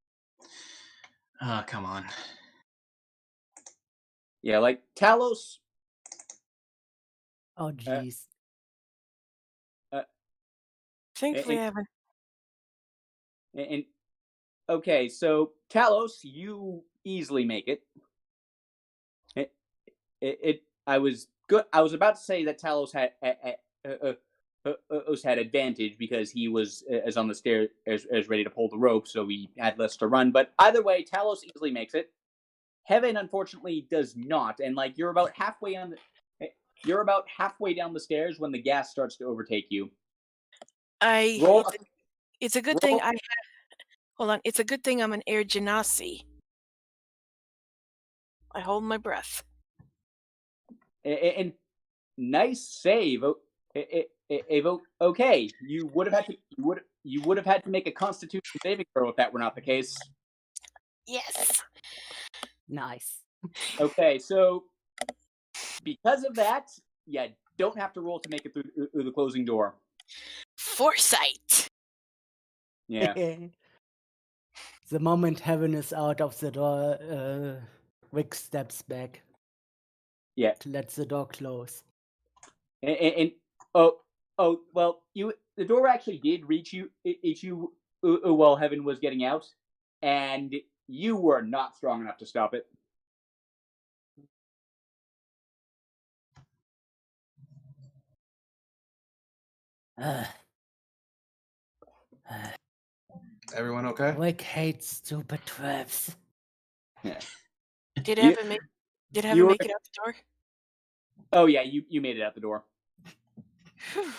Come on. Yeah, like Talos. Oh, jeez. Thankfully, Heaven. And okay, so Talos, you easily make it. I was about to say that Talos had advantage because he was as on the stairs as ready to pull the rope, so he had less to run. But either way, Talos easily makes it. Heaven, unfortunately, does not, and you're about halfway down the stairs when the gas starts to overtake you. It's a good thing I have. Hold on. It's a good thing I'm an air genasi. I hold my breath. And nice save. Okay, you would have had to make a Constitution saving throw if that were not the case. Yes. Nice. Okay, so because of that, you don't have to roll to make it through the closing door. Foresight. Yeah. The moment Heaven is out of the door, Rick steps back Yeah. to let the door close. And oh, well, the door actually did reach you while Heaven was getting out, and you were not strong enough to stop it. Everyone okay? Rick hates stupid traps. Yeah. Did You- Heaven make you were- it out the door? Oh yeah, you made it out the door. Whew.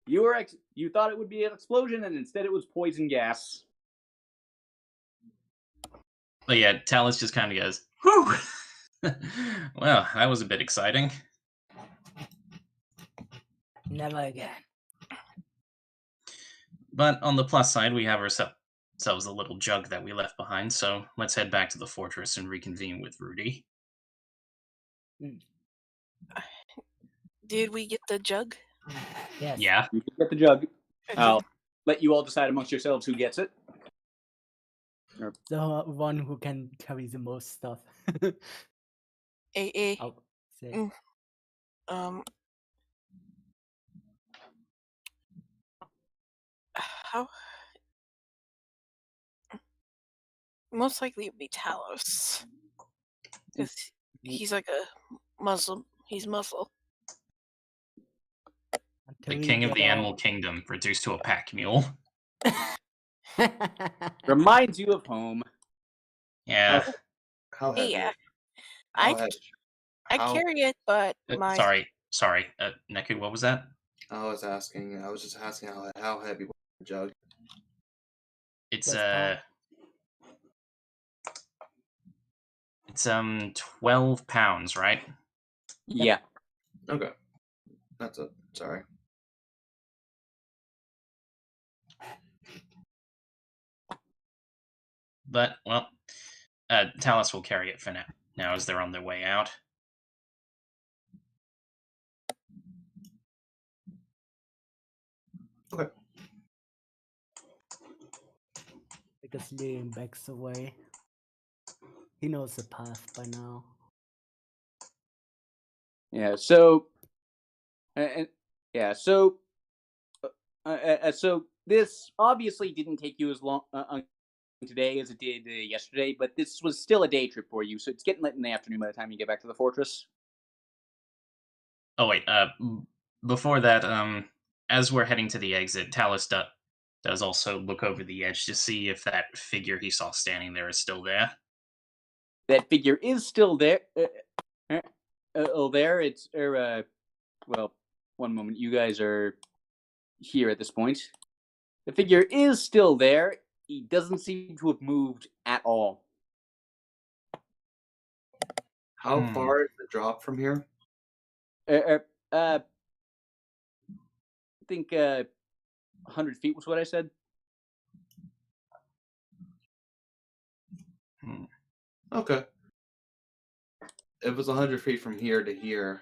You thought it would be an explosion, and instead it was poison gas. But yeah, Talus just kind of goes, "Whew." Well, that was a bit exciting. Never again. But on the plus side, we have ourselves a little jug that we left behind, so let's head back to the fortress and reconvene with Rudy. Did we get the jug? Yes. Yeah. You can get the jug. Okay. I'll let you all decide amongst yourselves who gets it. The one who can carry the most stuff. AA. I'll say. Mm. How? Most likely it'd be Talos. Because he's like a Muslim. He's Muslim. The king of the animal kingdom, reduced to a pack mule. Reminds you of home. Yeah. How heavy? Yeah. How I'd heavy? I'd How- carry it, but my Sorry. Neku, what was that? I was just asking how heavy was the jug? It's Yes, it's 12 pounds, right? Yeah. Okay. That's it. Sorry. But well, Talus will carry it for now as they're on their way out. Okay. Because Liam backs away. He knows the path by now. Yeah. So. So this obviously didn't take you as long today as it did yesterday, but this was still a day trip for you. So it's getting late in the afternoon by the time you get back to the fortress. Oh wait, before that, as we're heading to the exit, Talus does also look over the edge to see if that figure he saw standing there is still there. That figure is still there. There. It's well, one moment. You guys are here at this point. The figure is still there. He doesn't seem to have moved at all. How far is the drop from here? I think 100 feet was what I said. Okay. It was 100 feet from here to here.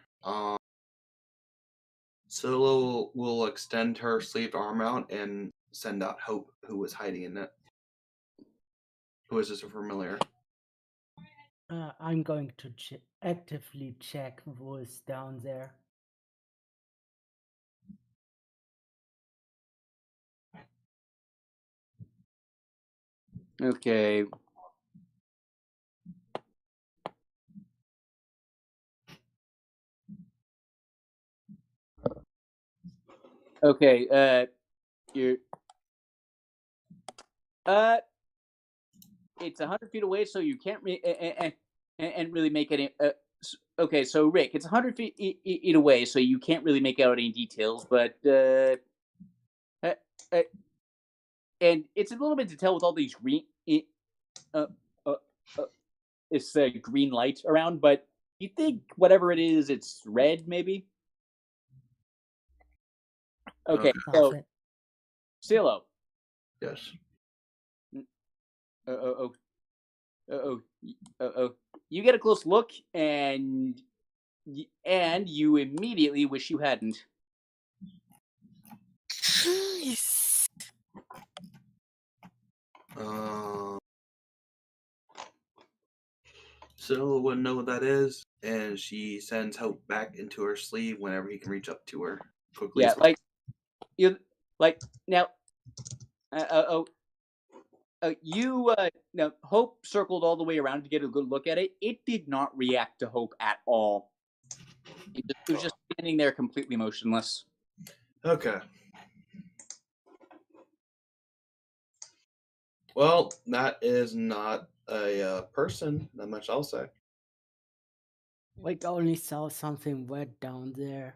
Solo will extend her sleeved arm out and send out Hope, who was hiding in it. Who is just a familiar. I'm going to actively check who is down there. Okay. Okay. You're. It's 100 feet away, so you can't and really make any. Okay, so Rick, it's 100 feet away, so you can't really make out any details, but and it's a little bit to tell with all these green, it's green light around, but you think whatever it is, it's red, maybe. Okay, so Nothing. Silo, Yes. You get a close look, and you immediately wish you hadn't. Jeez. Syl wouldn't know what that is, and she sends Hope back into her sleeve whenever he can reach up to her quickly. Yeah, as like you like now. Now Hope circled all the way around to get a good look at it. It did not react to Hope at all. It was just standing there completely motionless. Okay. Well, that is not a person. That much I'll say. Rick only saw something wet down there.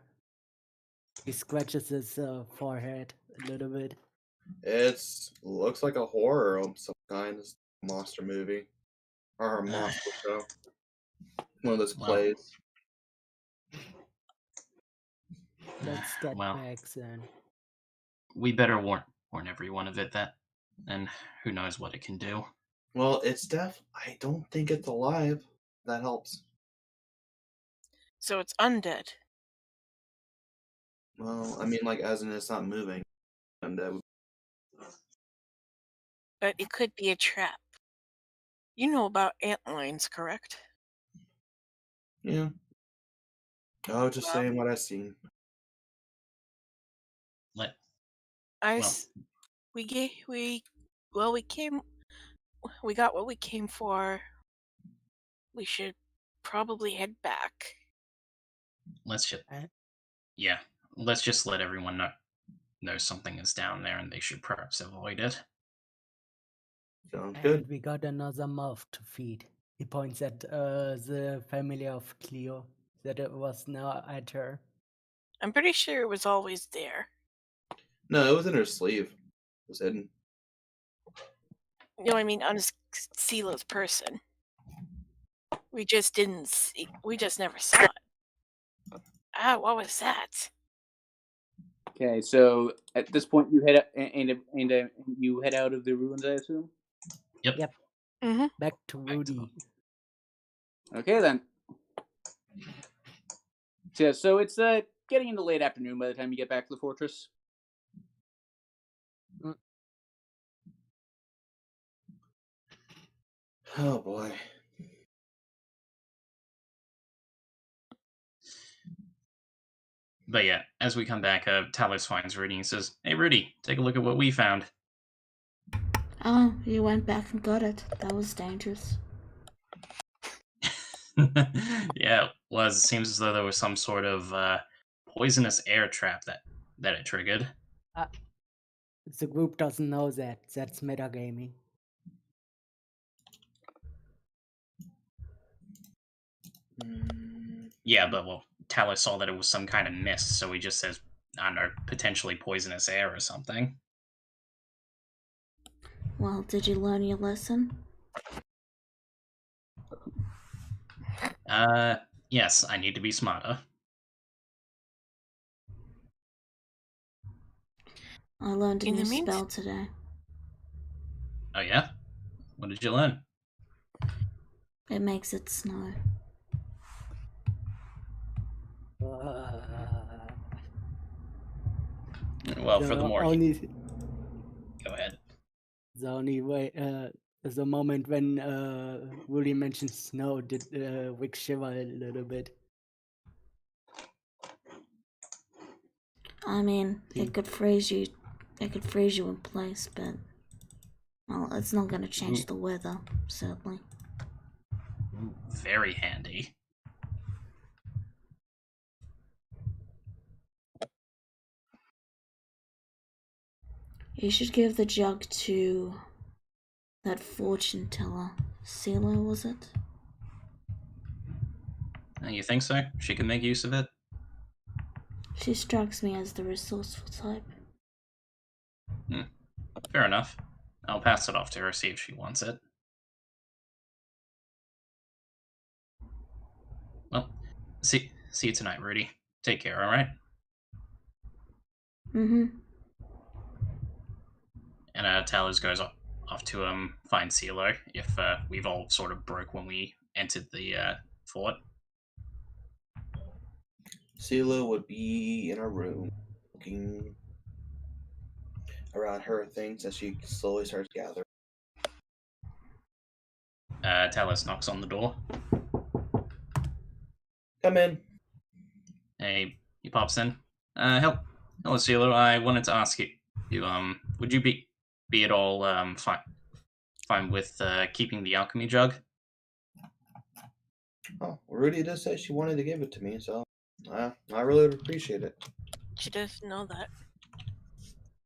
He scratches his forehead a little bit. It looks like a horror of some kind. It's a monster movie. Or a monster show. One of those Well. plays. Let's get Well. back then. We better warn everyone of it, and who knows what it can do. Well, it's I don't think it's alive. That helps. So it's undead. Well, I mean, like, as in it's not moving. And But it could be a trap. You know about antlines, correct? yeah. I was just Well. saying what I've seen. We got what we came for. We should probably head back. Let's just let everyone know something is down there, and they should perhaps avoid it. Sounds And good. we got another mouth to feed. He points at the family of Cleo, that it was now at her. I'm pretty sure it was always there. No, it was in her sleeve. It was hidden. No, I mean on Sila's person. We just didn't see. We just never saw it. Ah, what was that? Okay, so at this point you head you head out of the ruins, I assume. Yep. Mm-hmm. Back to Rudy. Okay then. So it's getting into late afternoon by the time you get back to the fortress. Oh boy. But yeah, as we come back, Talos finds Rudy and says, "Hey, Rudy, take a look at what we found." Oh, you went back and got it. That was dangerous. Yeah, it was. It seems as though there was some sort of poisonous air trap that it triggered. The group doesn't know that. That's metagaming. Yeah, but Talos saw that it was some kind of mist, so he just says, I don't know, potentially poisonous air or something. Well, did you learn your lesson? Yes, I need to be smarter. I learned a In the new spell today. Oh yeah? What did you learn? It makes it snow. Well, for the more... Only, Go ahead. the only way, the moment when Rudy mentioned snow did Rick shiver a little bit. I mean, it could freeze you. It could freeze you in place, but well, it's not going to change the weather, certainly. Very handy. You should give the jug to that fortune teller. Silo, was it? You think so? She can make use of it? She strikes me as the resourceful type. Fair enough. I'll pass it off to her, see if she wants it. Well, see you tonight, Rudy. Take care, alright? Mm-hmm. And Talos goes find CeeLo if we've all sort of broke when we entered the fort. CeeLo would be in her room, looking around her things as she slowly starts gathering. Talos knocks on the door. Come in. He pops in. Hello, CeeLo. I wanted to ask you, would you be at all fine with keeping the alchemy jug? Oh, Rudy did say she wanted to give it to me, so I really would appreciate it. She doesn't know that.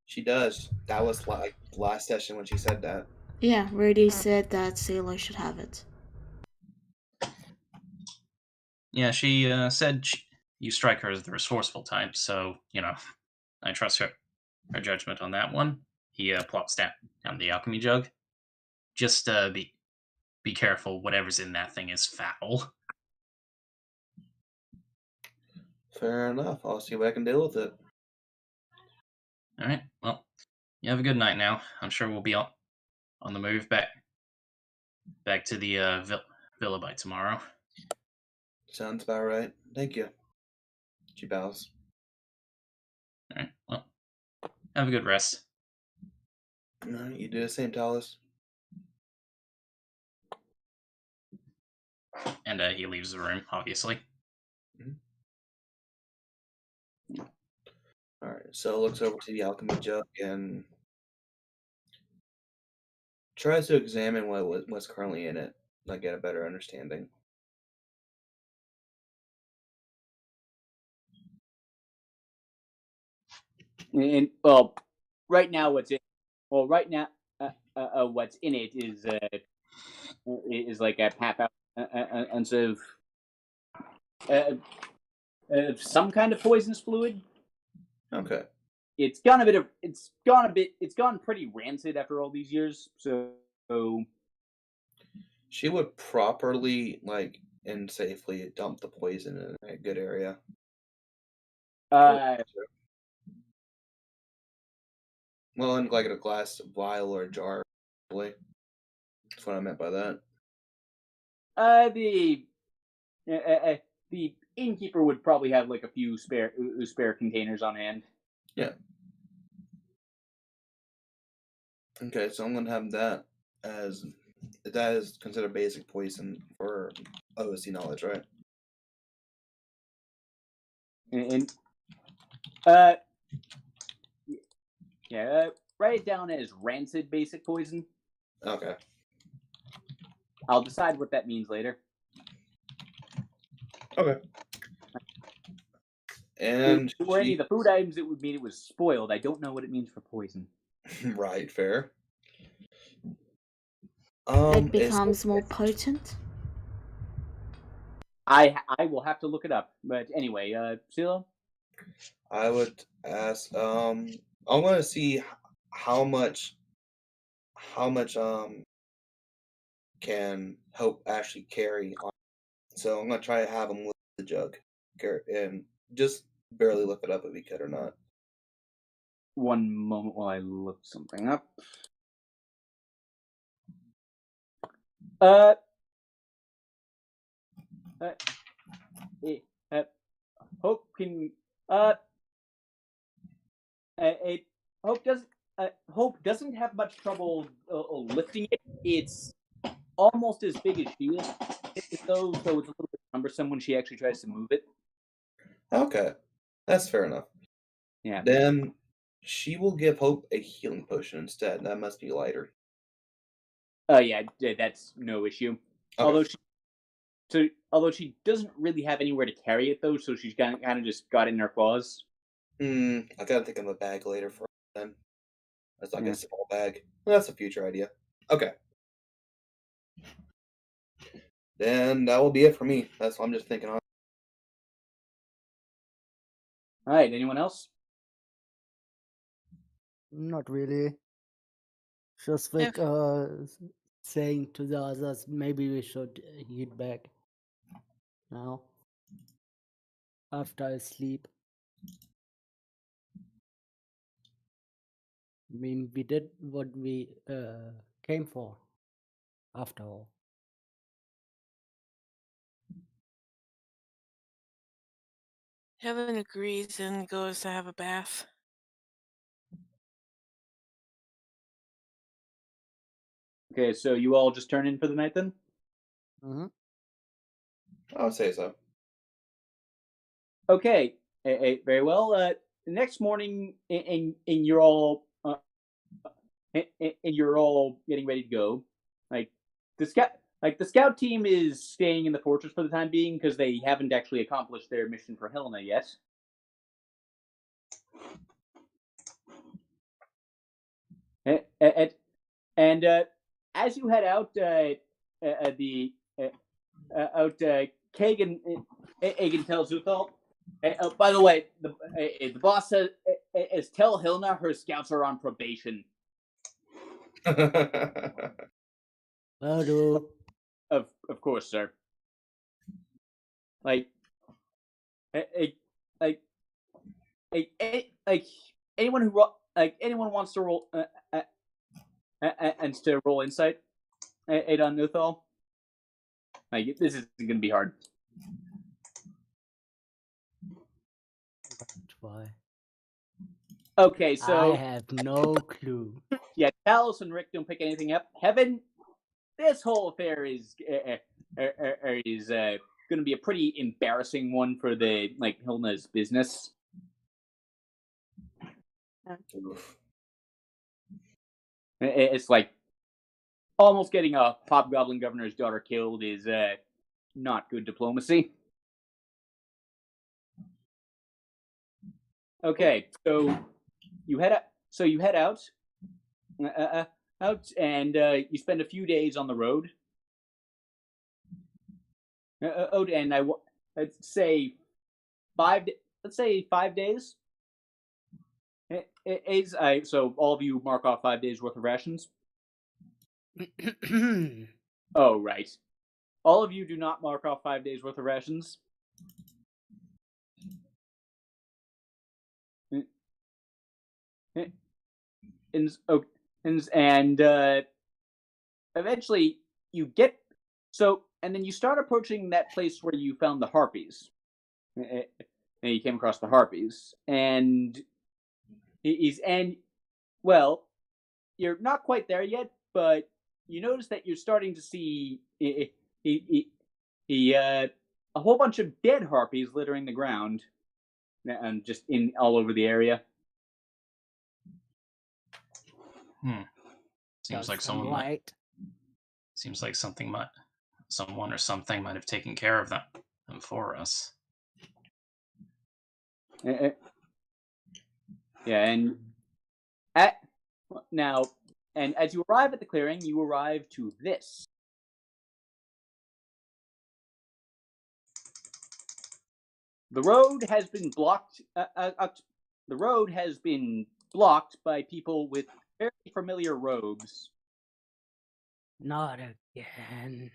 She does. That was like last session when she said that. Yeah, Rudy said that CeeLo should have it. Yeah, she said you strike her as the resourceful type, so, I trust her judgment on that one. He plops down the alchemy jug. Just be careful, whatever's in that thing is foul. Fair enough. I'll see what I can deal with it. Alright, well, you have a good night now. I'm sure we'll be on the move back to the villa by tomorrow. Sounds about right. Thank you. She bows. Alright, well, have a good rest. Alright, you do the same, Talos. And he leaves the room, obviously. Alright, so looks over to the alchemy jug and tries to examine what's currently in it, like get a better understanding. And well, right now what's in what's in it is like a half ounce of some kind of poisonous fluid. Okay. It's gone pretty rancid after all these years. So she would properly and safely dump the poison in a good area. Well, in like a glass vial or a jar, probably. That's what I meant by that. The innkeeper would probably have like a few spare containers on hand. Yeah. Okay, so I'm gonna have that is considered basic poison for OSC knowledge, right? And write it down as rancid basic poison. Okay. I'll decide what that means later. Okay. And if any of the food items, it would mean it was spoiled. I don't know what it means for poison. Right, fair. It becomes more potent. I will have to look it up. But anyway, CeeLo? I would ask. I want to see how much can Hope actually carry on. So I'm gonna try to have him lift the jug, and just barely lift it up if he could or not. One moment while I look something up. Hope can Hope doesn't have much trouble lifting it. It's almost as big as she is, though, so it's a little bit cumbersome when she actually tries to move it. Okay, that's fair enough. Yeah. Then she will give Hope a healing potion instead. That must be lighter. Yeah, that's no issue. Okay. Although she doesn't really have anywhere to carry it though, so she's kind of just got it in her claws. I gotta think of a bag later for them. That's like a small bag. Well, that's a future idea. Okay. Then that will be it for me. That's what I'm just thinking on. All right. Anyone else? Not really. Just like saying to the others, maybe we should head back now after I sleep. I mean, we did what we came for, after all. Heaven agrees and goes to have a bath. Okay, so you all just turn in for the night then? Mm-hmm. I would say so. Okay, very well. The next morning, and you're all and you're all getting ready to go. Like the scout team is staying in the fortress for the time being because they haven't actually accomplished their mission for Helena yet. And as you head out, Kagan tells Uthal, by the way, the boss says, tell Hilna her scouts are on probation. Will do. Of course, sir. Like anyone who anyone wants to roll and to roll insight, on Uthal. Like this is going to be hard. Why? Okay, so I have no clue. yeah, Talos and Rick don't pick anything up. Heaven, this whole affair is going to be a pretty embarrassing one for the Hilna's business. It's like almost getting a hobgoblin governor's daughter killed is not good diplomacy. Okay, so you head out, and you spend a few days on the road. And let's say 5 days. So all of you mark off 5 days worth of rations. Oh, right. All of you do not mark off 5 days worth of rations. And eventually you get and then you start approaching that place where you found the harpies. And you came across the harpies, and well, you're not quite there yet, but you notice that you're starting to see a whole bunch of dead harpies littering the ground, and just in all over the area. Seems like someone someone or something might have taken care of them for us. Yeah, and as you arrive at the clearing, you arrive to this. The road has been blocked. The road has been blocked by people with very familiar robes. Not again.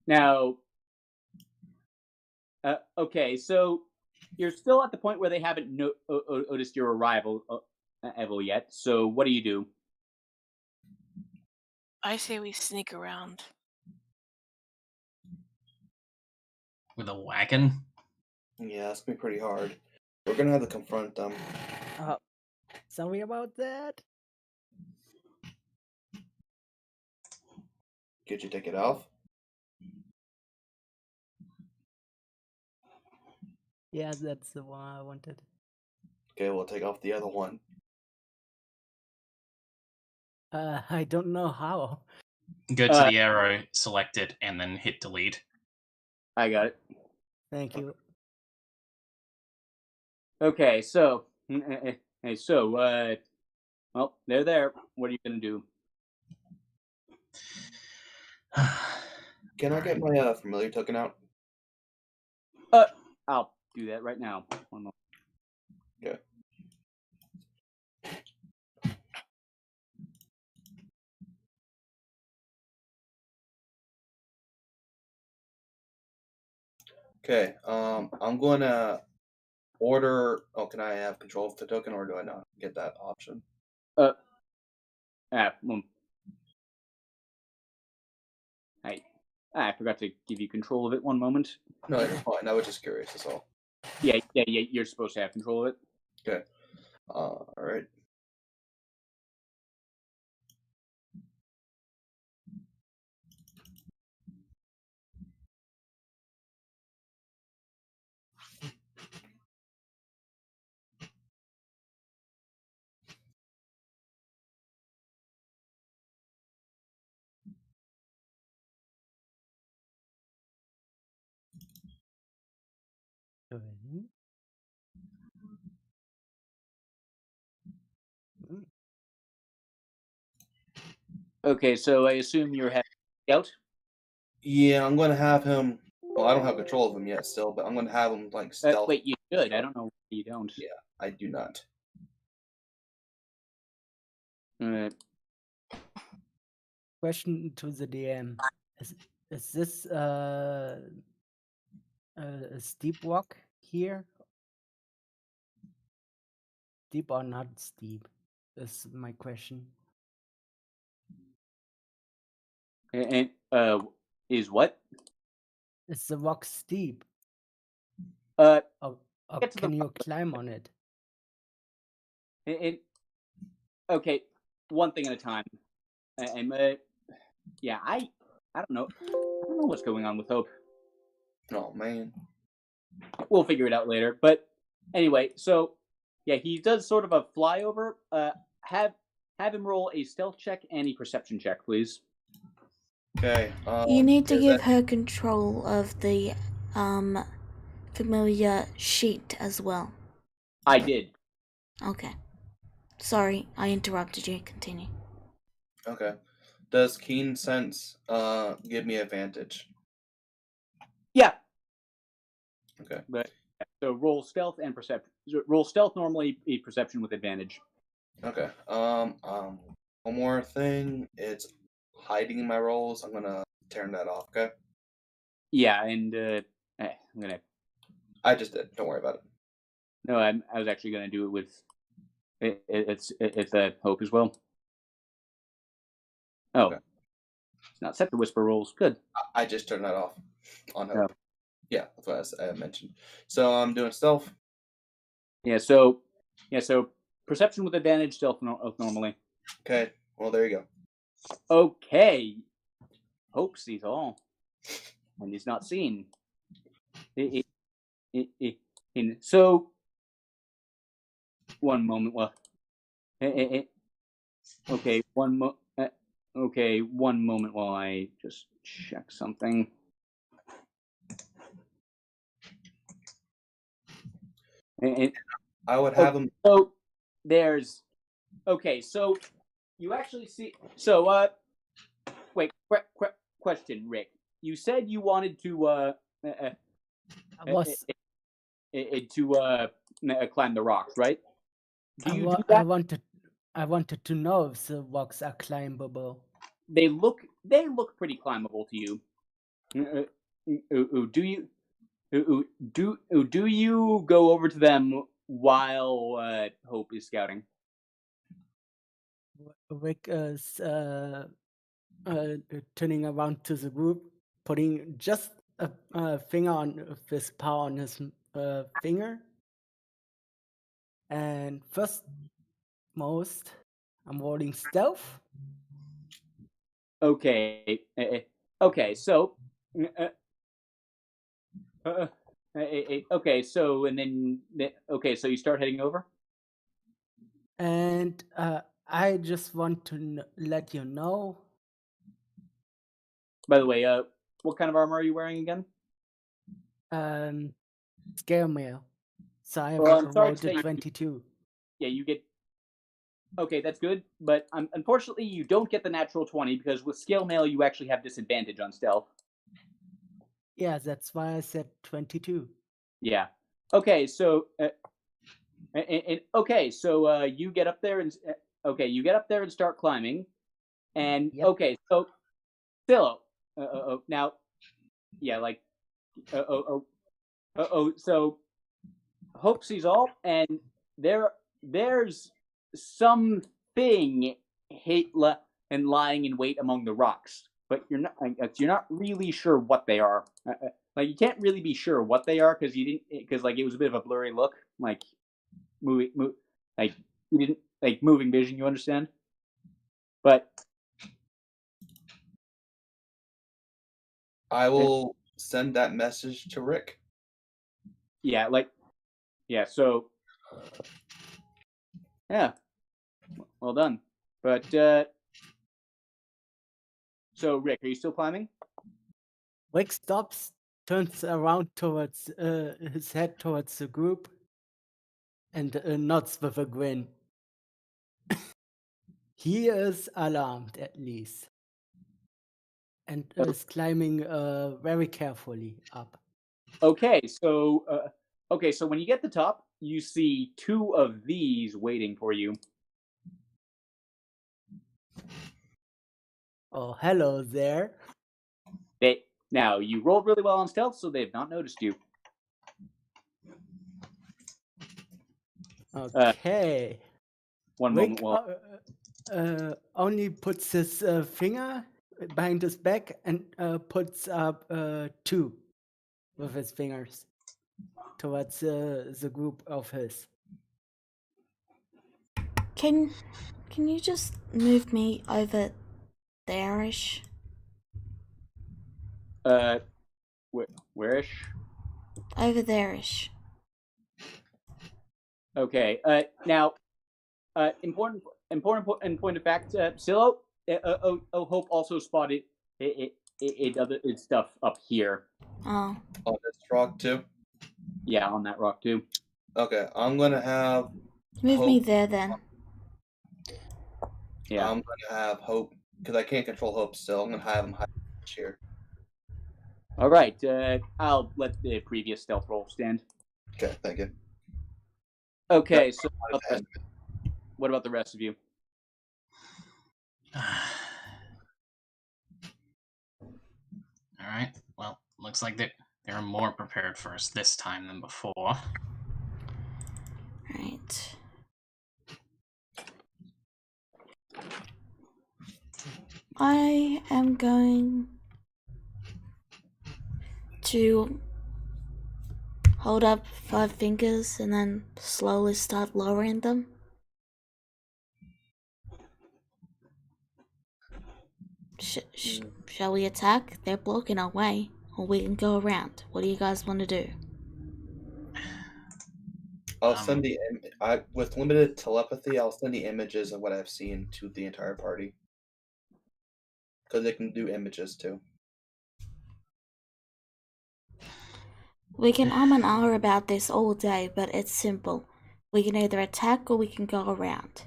Now, okay, so you're still at the point where they haven't noticed your arrival yet. So what do you do? I say we sneak around. With a wagon? Yeah, it's gonna be pretty hard. We're gonna have to confront them. Sorry about that. Get your ticket off. Yeah, that's the one I wanted. Okay, we'll take off the other one. I don't know how. Go to the arrow, select it, and then hit delete. I got it. Thank you. Okay, so well, they're there. What are you gonna do? Can I get my familiar token out? I'll do that right now. 1 moment. Okay. Okay. I'm gonna order. Oh, can I have control of the token, or do I not get that option? Well, I forgot to give you control of it. One moment. No, you're fine. I was just curious. That's all. Yeah. You're supposed to have control of it. Okay. All right. Mhm. Mm. Okay, so I assume you're having scout. Yeah, I'm gonna have him. Well, I don't have control of him yet, still, but I'm gonna have him like stealth. Wait, you should. I don't know why you don't. Yeah, I do not. Question to the DM: Is this a steep walk here? Steep or not steep? Is my question. And is what? Is the walk steep? Uh, Or Get to the can you climb on it? Okay, one thing at a time. And yeah, I don't know. I don't know what's going on with Hope. Oh man. We'll figure it out later. But anyway, so yeah, he does sort of a flyover. Have him roll a stealth check and a perception check, please. Okay. You need to is give that- her control of the familiar sheet as well. I did. Okay. Sorry, I interrupted you. Continue. Okay. Does keen sense give me advantage? Yeah. Okay. But so roll stealth and perception. Roll stealth normally, a perception with advantage. Okay. One more thing. It's hiding my rolls. I'm gonna turn that off. Okay. Yeah, and I'm gonna. I just did. Don't worry about it. No, I was actually gonna do it with. It's Hope as well. Oh, Okay. it's not set to whisper rolls. Good. I just turned that off on Hope. No. Yeah, that's what I mentioned. So I'm doing stealth. Yeah. So perception with advantage, stealth normally. Okay. Well, there you go. Okay. Hope sees all, and he's not seen. So, one moment. Well, okay. Okay, one moment while I just check something. I would have him. So there's. Okay, so you actually see. So wait. Question, Rick. You said you wanted to I was climb the rocks, right? Do you do I that? wanted to know if the walks are climbable. They look pretty climbable to you. Do you do you go over to them while Hope is scouting? Rick is turning around to the group, putting just a finger on his paw on his finger. And first, I'm rolling stealth. Okay. Okay. So. Okay. So and then okay. So you start heading over. And I just want to let you know. By the way, what kind of armor are you wearing again? Scale mail. So I Well, I'm sorry rolled to say a 22. Yeah, you get. Okay, that's good, but unfortunately, you don't get the natural 20 because with scale mail, you actually have disadvantage on stealth. Yeah, that's why I said 22. Yeah. Okay, so you get up there and start climbing, and Yep. okay, so Philo, now, yeah, like, So Hope sees all, and there's something and lying in wait among the rocks, but you're not really sure what they are. Like you can't really be sure what they are because like it was a bit of a blurry look, like like you didn't like moving vision. You understand? But I will send that message to Rick. yeah, so yeah, well done. But so Rick, are you still climbing? Rick stops, turns around towards his head towards the group, and nods with a grin. He is alarmed, at least, and is climbing very carefully up. Okay, so when you get to the top, you see two of these waiting for you. Oh, hello there. Now you rolled really well on stealth, so they've not noticed you. Okay. One Rick moment. only puts his finger behind his back and puts up 2 with his fingers towards the group of his. Can you just move me over there-ish? Where-ish? Over there-ish. Okay. Now, important point of fact, Silo. Hope also spotted its stuff up here. Oh. On this rock too? Yeah, on that rock too. Okay, I'm gonna have Move Hope. me there then. Yeah. I'm gonna have Hope, because I can't control Hope still. I'm gonna have him hide here. All right. I'll let the previous stealth roll stand. Okay, thank you. Okay, so what about the rest of you? Alright, well, looks like they're more prepared for us this time than before. Right. I am going to hold up 5 fingers and then slowly start lowering them. Shall we attack? They're blocking our way, or we can go around. What do you guys want to do? I'll send with limited telepathy, I'll send the images of what I've seen to the entire party. Because they can do images too. We can and ah about this all day, but it's simple. We can either attack or we can go around.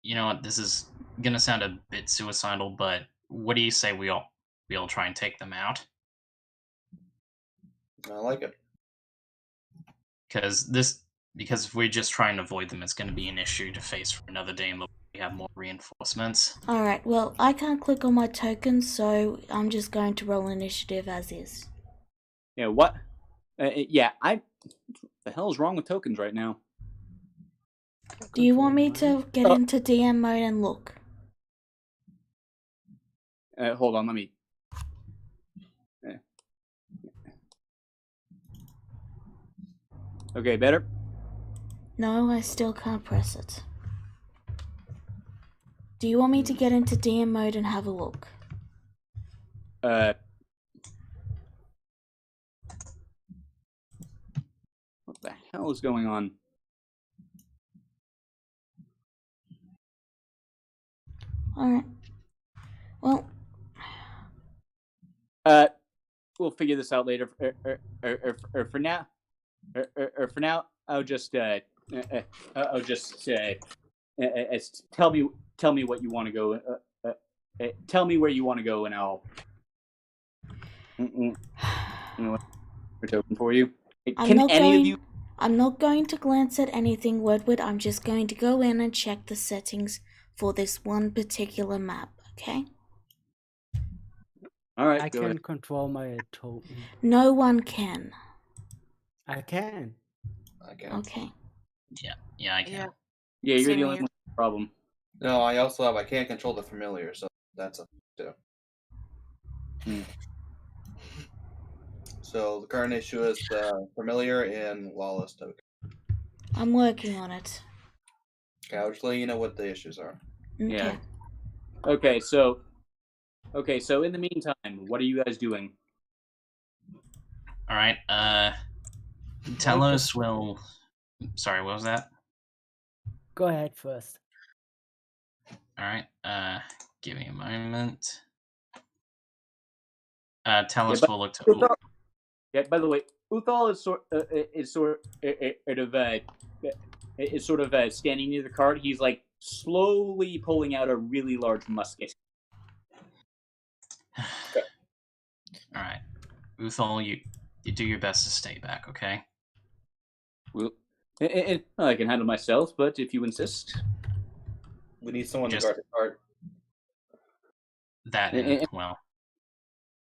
You know what, this is gonna sound a bit suicidal, but what do you say we all try and take them out? I like it. Because if we just try and avoid them, it's gonna be an issue to face for another day unless we have more reinforcements. Alright, well, I can't click on my tokens, so I'm just going to roll initiative as is. Yeah, what? What the hell is wrong with tokens right now? Do you want me to get into DM mode and look? Hold on, let me... Okay, better? No, I still can't press it. Do you want me to get into DM mode and have a look? What the hell is going on? Alright. Well... we'll figure this out later. For now... for now, I'll just tell me what you want to go. Tell me where you want to go, and I'll token for you. I'm not going to glance at anything Wordwood. I'm just going to go in and check the settings for this one particular map. Okay. All right, I go can ahead. control my token. No one can. I can. I can't. Okay. Yeah, I can. Yeah. Yeah, you're Same the only here. one with the problem. No, I can't control the familiar, so that's a too. Hmm. So the current issue is the familiar and lawless token. I'm working on it. Okay, I'll just let you know what the issues are. Okay. Yeah. Okay, so in the meantime, what are you guys doing? All right. Talos will. Sorry, what was that? Go ahead first. All right. Give me a moment. Talos but- will look to. Uthal, yeah. By the way, Uthal is sort of standing near the cart. He's like slowly pulling out a really large musket. All right, Uthal, you do your best to stay back, okay? Well, I can handle myself, but if you insist. We need someone Just- to guard the cart. That Eh, and well,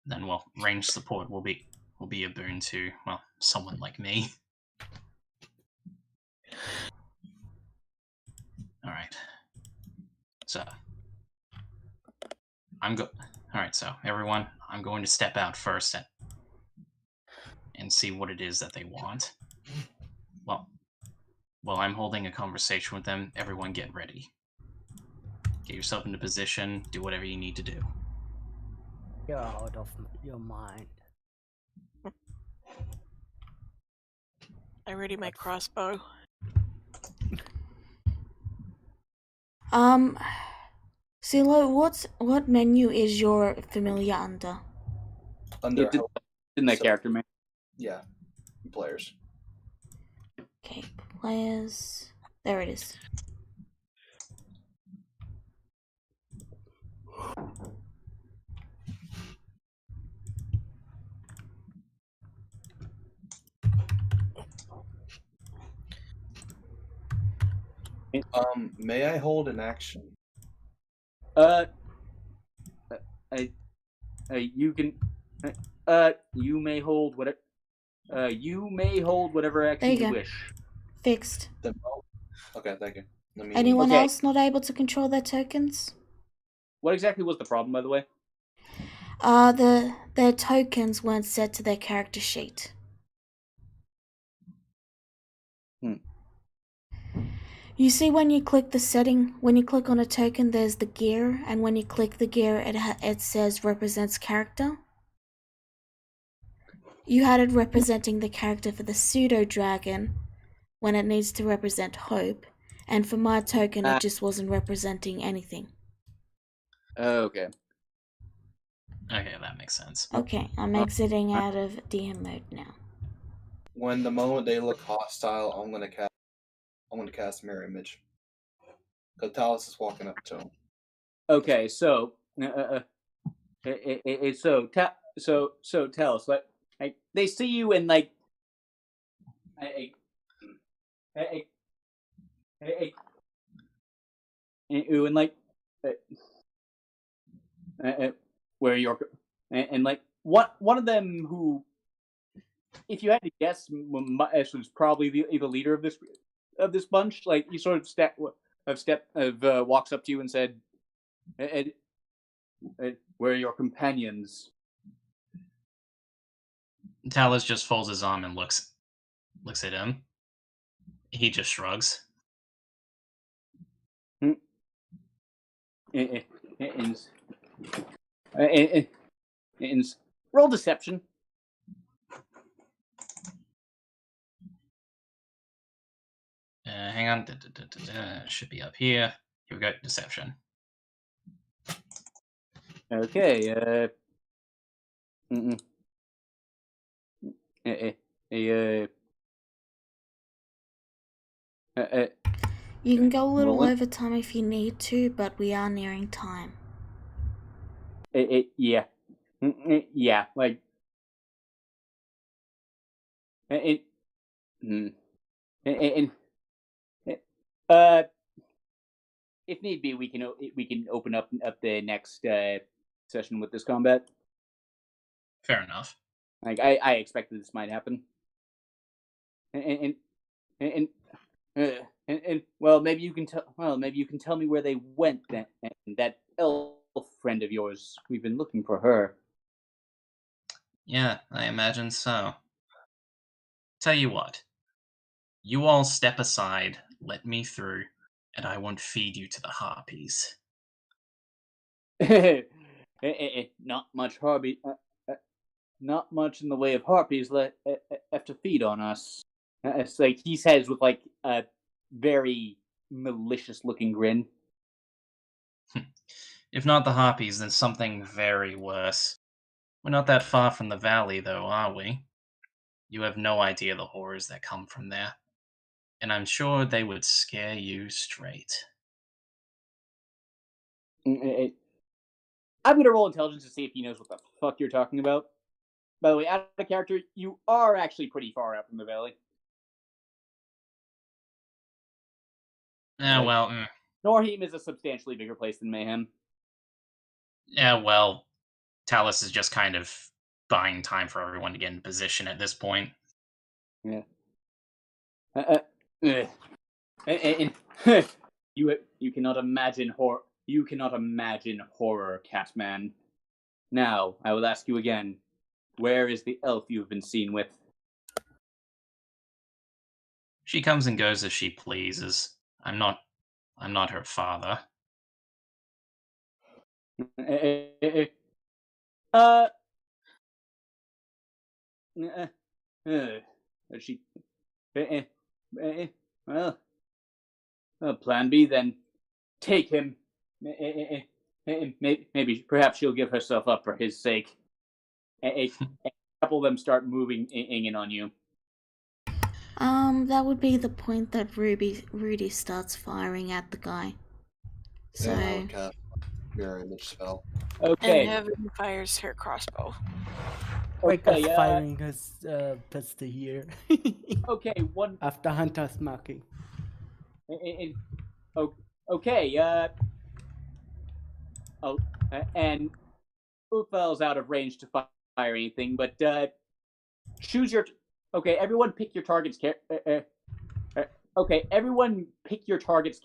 then range support will be a boon to someone like me. All right. So All right, so everyone, I'm going to step out first and see what it is that they want. Well, while I'm holding a conversation with them, everyone get ready. Get yourself into position, do whatever you need to do. You're out of your mind. I ready my crossbow. Silo, what menu is your familiar under? Under It's in that So- character, man. yeah, players. Okay, players. There it is. May I hold an action? You can. You may hold whatever. You may hold whatever action There you you go. wish. Fixed. Okay, thank you. Let me. Anyone Okay. else not able to control their tokens? What exactly was the problem, by the way? Their tokens weren't set to their character sheet. You see, when you click the setting, when you click on a token, there's the gear, and when you click the gear, it says represents character. You had it representing the character for the pseudo dragon, when it needs to represent hope, and for my token, it just wasn't representing anything. Okay. Okay, that makes sense. Okay, I'm exiting out of DM mode now. When the moment they look hostile, I'm gonna cast mirror image. Because Talos is walking up to him. Okay. So. So tell us, like they see you and like. And like. Where you're and like one of them who, if you had to guess, was probably the leader of this bunch. Like he sort of walks up to you and said, "Where are your companions?" Talos just folds his arm and looks at him. He just shrugs. And roll deception. Hang on. Should be up here. Here we go. Deception. Okay. You can go a little Roll it. over time if you need to, but we are nearing time. Yeah. Yeah. Like. If need be, we can open up the next session with this combat. Fair enough. Like I expected this might happen. And and well, maybe you can tell. Well, maybe you can tell me where they went. Then, and that elf friend of yours. We've been looking for her. Yeah, I imagine so. Tell you what. You all step aside, let me through, and I won't feed you to the harpies. Not much harpy. Not much in the way of harpies have to feed on us. It's like he says with like a very malicious-looking grin. If not the harpies, then something very worse. We're not that far from the valley, though, are we? You have no idea the horrors that come from there. And I'm sure they would scare you straight. I'm gonna roll intelligence to see if he knows what the fuck you're talking about. By the way, out of character, you are actually pretty far out from the valley. Well, Norheim is a substantially bigger place than Mayhem. Talus is just kind of buying time for everyone to get in position at this point. Yeah. And you cannot imagine horror. You cannot imagine horror, Catman. Now I will ask you again: where is the elf you have been seen with? She comes and goes as she pleases. I'm not her father. She. Well, plan B then. Take him. Maybe, perhaps she'll give herself up for his sake. A couple of them start moving in on you. That would be the point that Rudy starts firing at the guy. So. And I would cast mirror image spell. Okay. And Heaven fires her crossbow. Quick Okay, firing his pistol here. Okay, one. After Hunter's marking. Okay, and Uthel's out of range to fire anything, but choose your. Okay, everyone pick your targets. Okay, everyone pick your targets.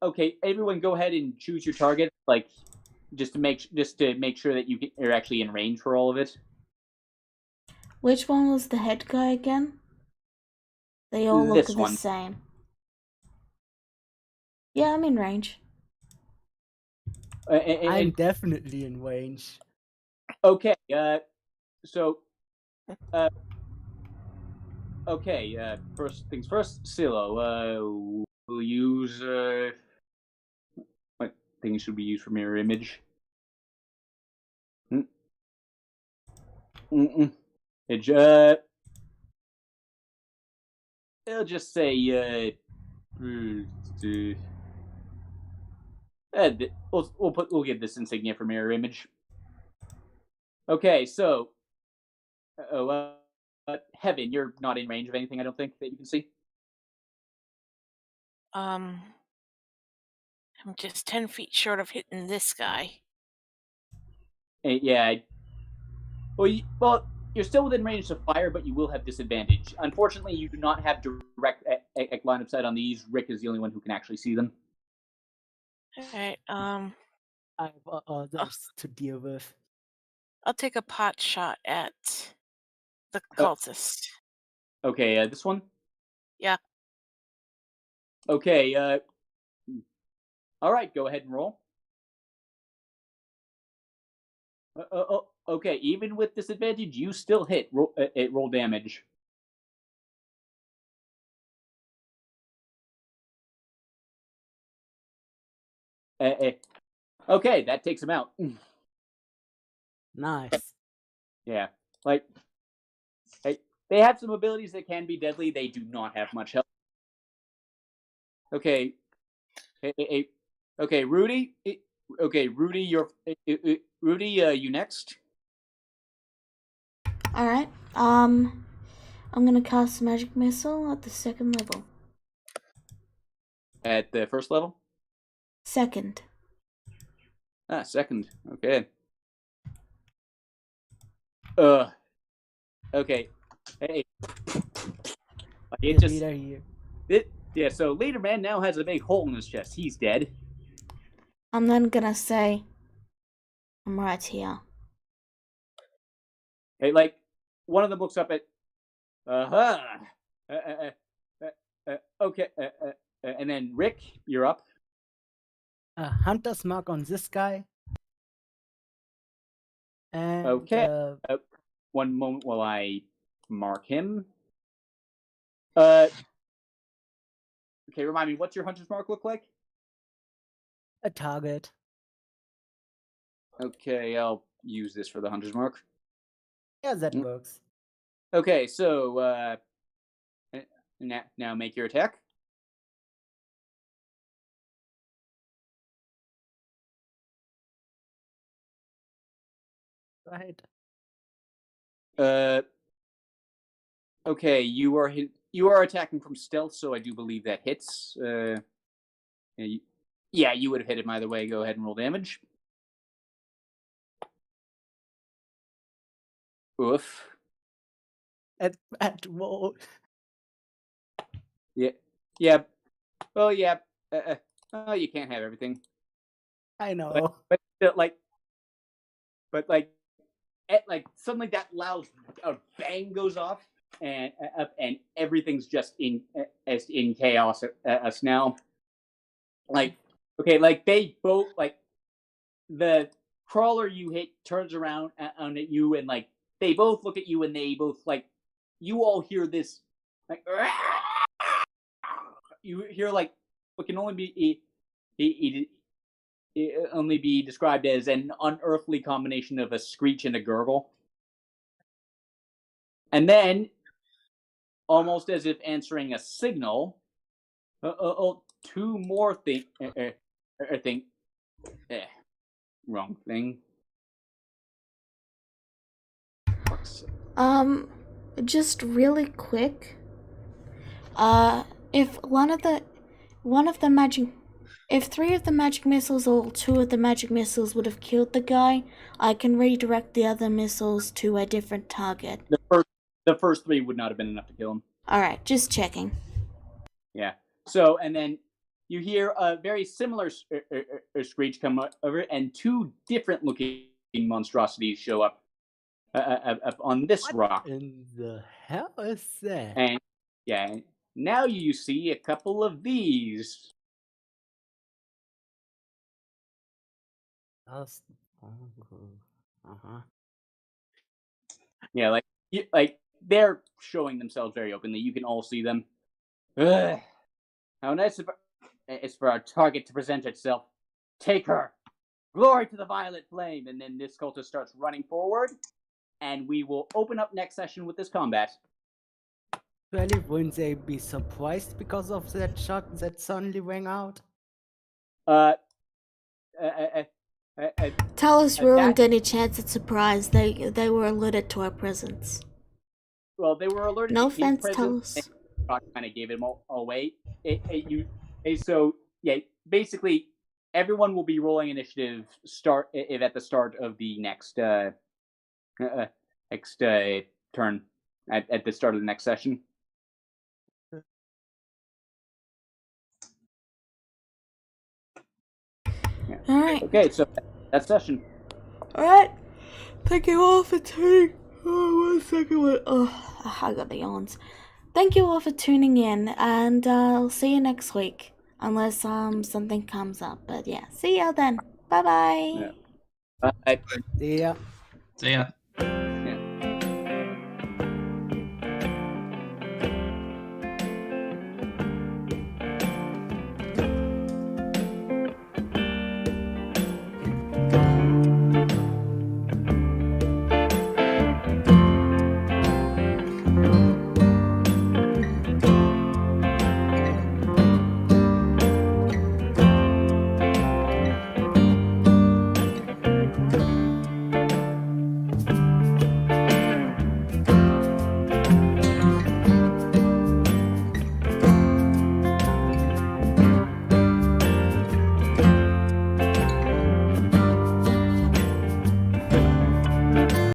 Okay, everyone go ahead and choose your target. Like, just to make sure that you're actually in range for all of it. Which one was the head guy again? They all look This the one. same. Yeah, I'm in range. I'm definitely in range. Okay, so, okay, first things first, Silo, we'll use, what things should we use for mirror image? It'll just say, we'll give this insignia for mirror image. Okay, so, Heaven, you're not in range of anything, I don't think, that you can see. I'm just 10 feet short of hitting this guy. Yeah. Well, you're still within range of fire, but you will have disadvantage. Unfortunately, you do not have direct line of sight on these. Rick is the only one who can actually see them. Alright, I have others to deal with. I'll take a pot shot at the cultist. Okay, this one? Yeah. Okay, alright, go ahead and roll. Okay, even with disadvantage, you still hit. Roll damage. Okay, that takes him out. Nice. Yeah, like, they have some abilities that can be deadly. They do not have much health. Okay. Okay, Rudy. Okay, Rudy, you next. Alright, I'm gonna cast Magic Missile at the second level. At the first level? Second. Second. Okay. Okay. Hey. The It just leader here. yeah. So Leader Man now has a big hole in his chest. He's dead. I'm then gonna say, I'm right here. Hey, like one of them looks up at. Okay. And then Rick, you're up. Hunter's mark on this guy. And Okay. One moment while I mark him. Okay, remind me, what's your hunter's mark look like? a target. Okay, I'll use this for the hunter's mark. Yeah, that works. Okay, so now make your attack. Right. Okay, you are attacking from stealth, so I do believe that hits. Yeah, you would have hit him either way. Go ahead and roll damage. Oof. At roll. Yeah. Oh yeah. You can't have everything. I know. But suddenly that loud bang goes off, and everything's just in chaos us now. Like, okay, like they both, like the crawler you hit turns around at you, and like they both look at you, and they both like you all hear this like you hear like what can only be described as an unearthly combination of a screech and a gurgle. And then, almost as if answering a signal, two more wrong thing. Just really quick. If if 3 of the magic missiles or 2 of the magic missiles would have killed the guy, I can redirect the other missiles to a different target. The first 3 would not have been enough to kill him. Alright, just checking. Yeah. So, and then you hear a very similar screech come over, and 2 different looking monstrosities show up on this rock. In the hell is that? And yeah, now you see a couple of these. Yeah, like they're showing themselves very openly. You can all see them. Ugh. How nice it's for our target to present itself. Take her. Glory to the violet flame. And then this cultist starts running forward, and we will open up next session with this combat. Really, wouldn't they be surprised because of that shot that suddenly rang out? Talos ruined any chance at surprise. They were alerted to our presence. Well, they were alerted. No to his offense, presence. Talos. Kind of gave it away. So yeah, basically, everyone will be rolling initiative at the start of the next turn at the start of the next session. Yeah. All right. Okay, so that session. All right. Thank you all for tuning. Oh, 1 second. Oh, I got the yawns. Thank you all for tuning in, and I'll see you next week, unless something comes up. But yeah, see y'all then. Bye bye. Yeah. Bye. Yeah. So yeah.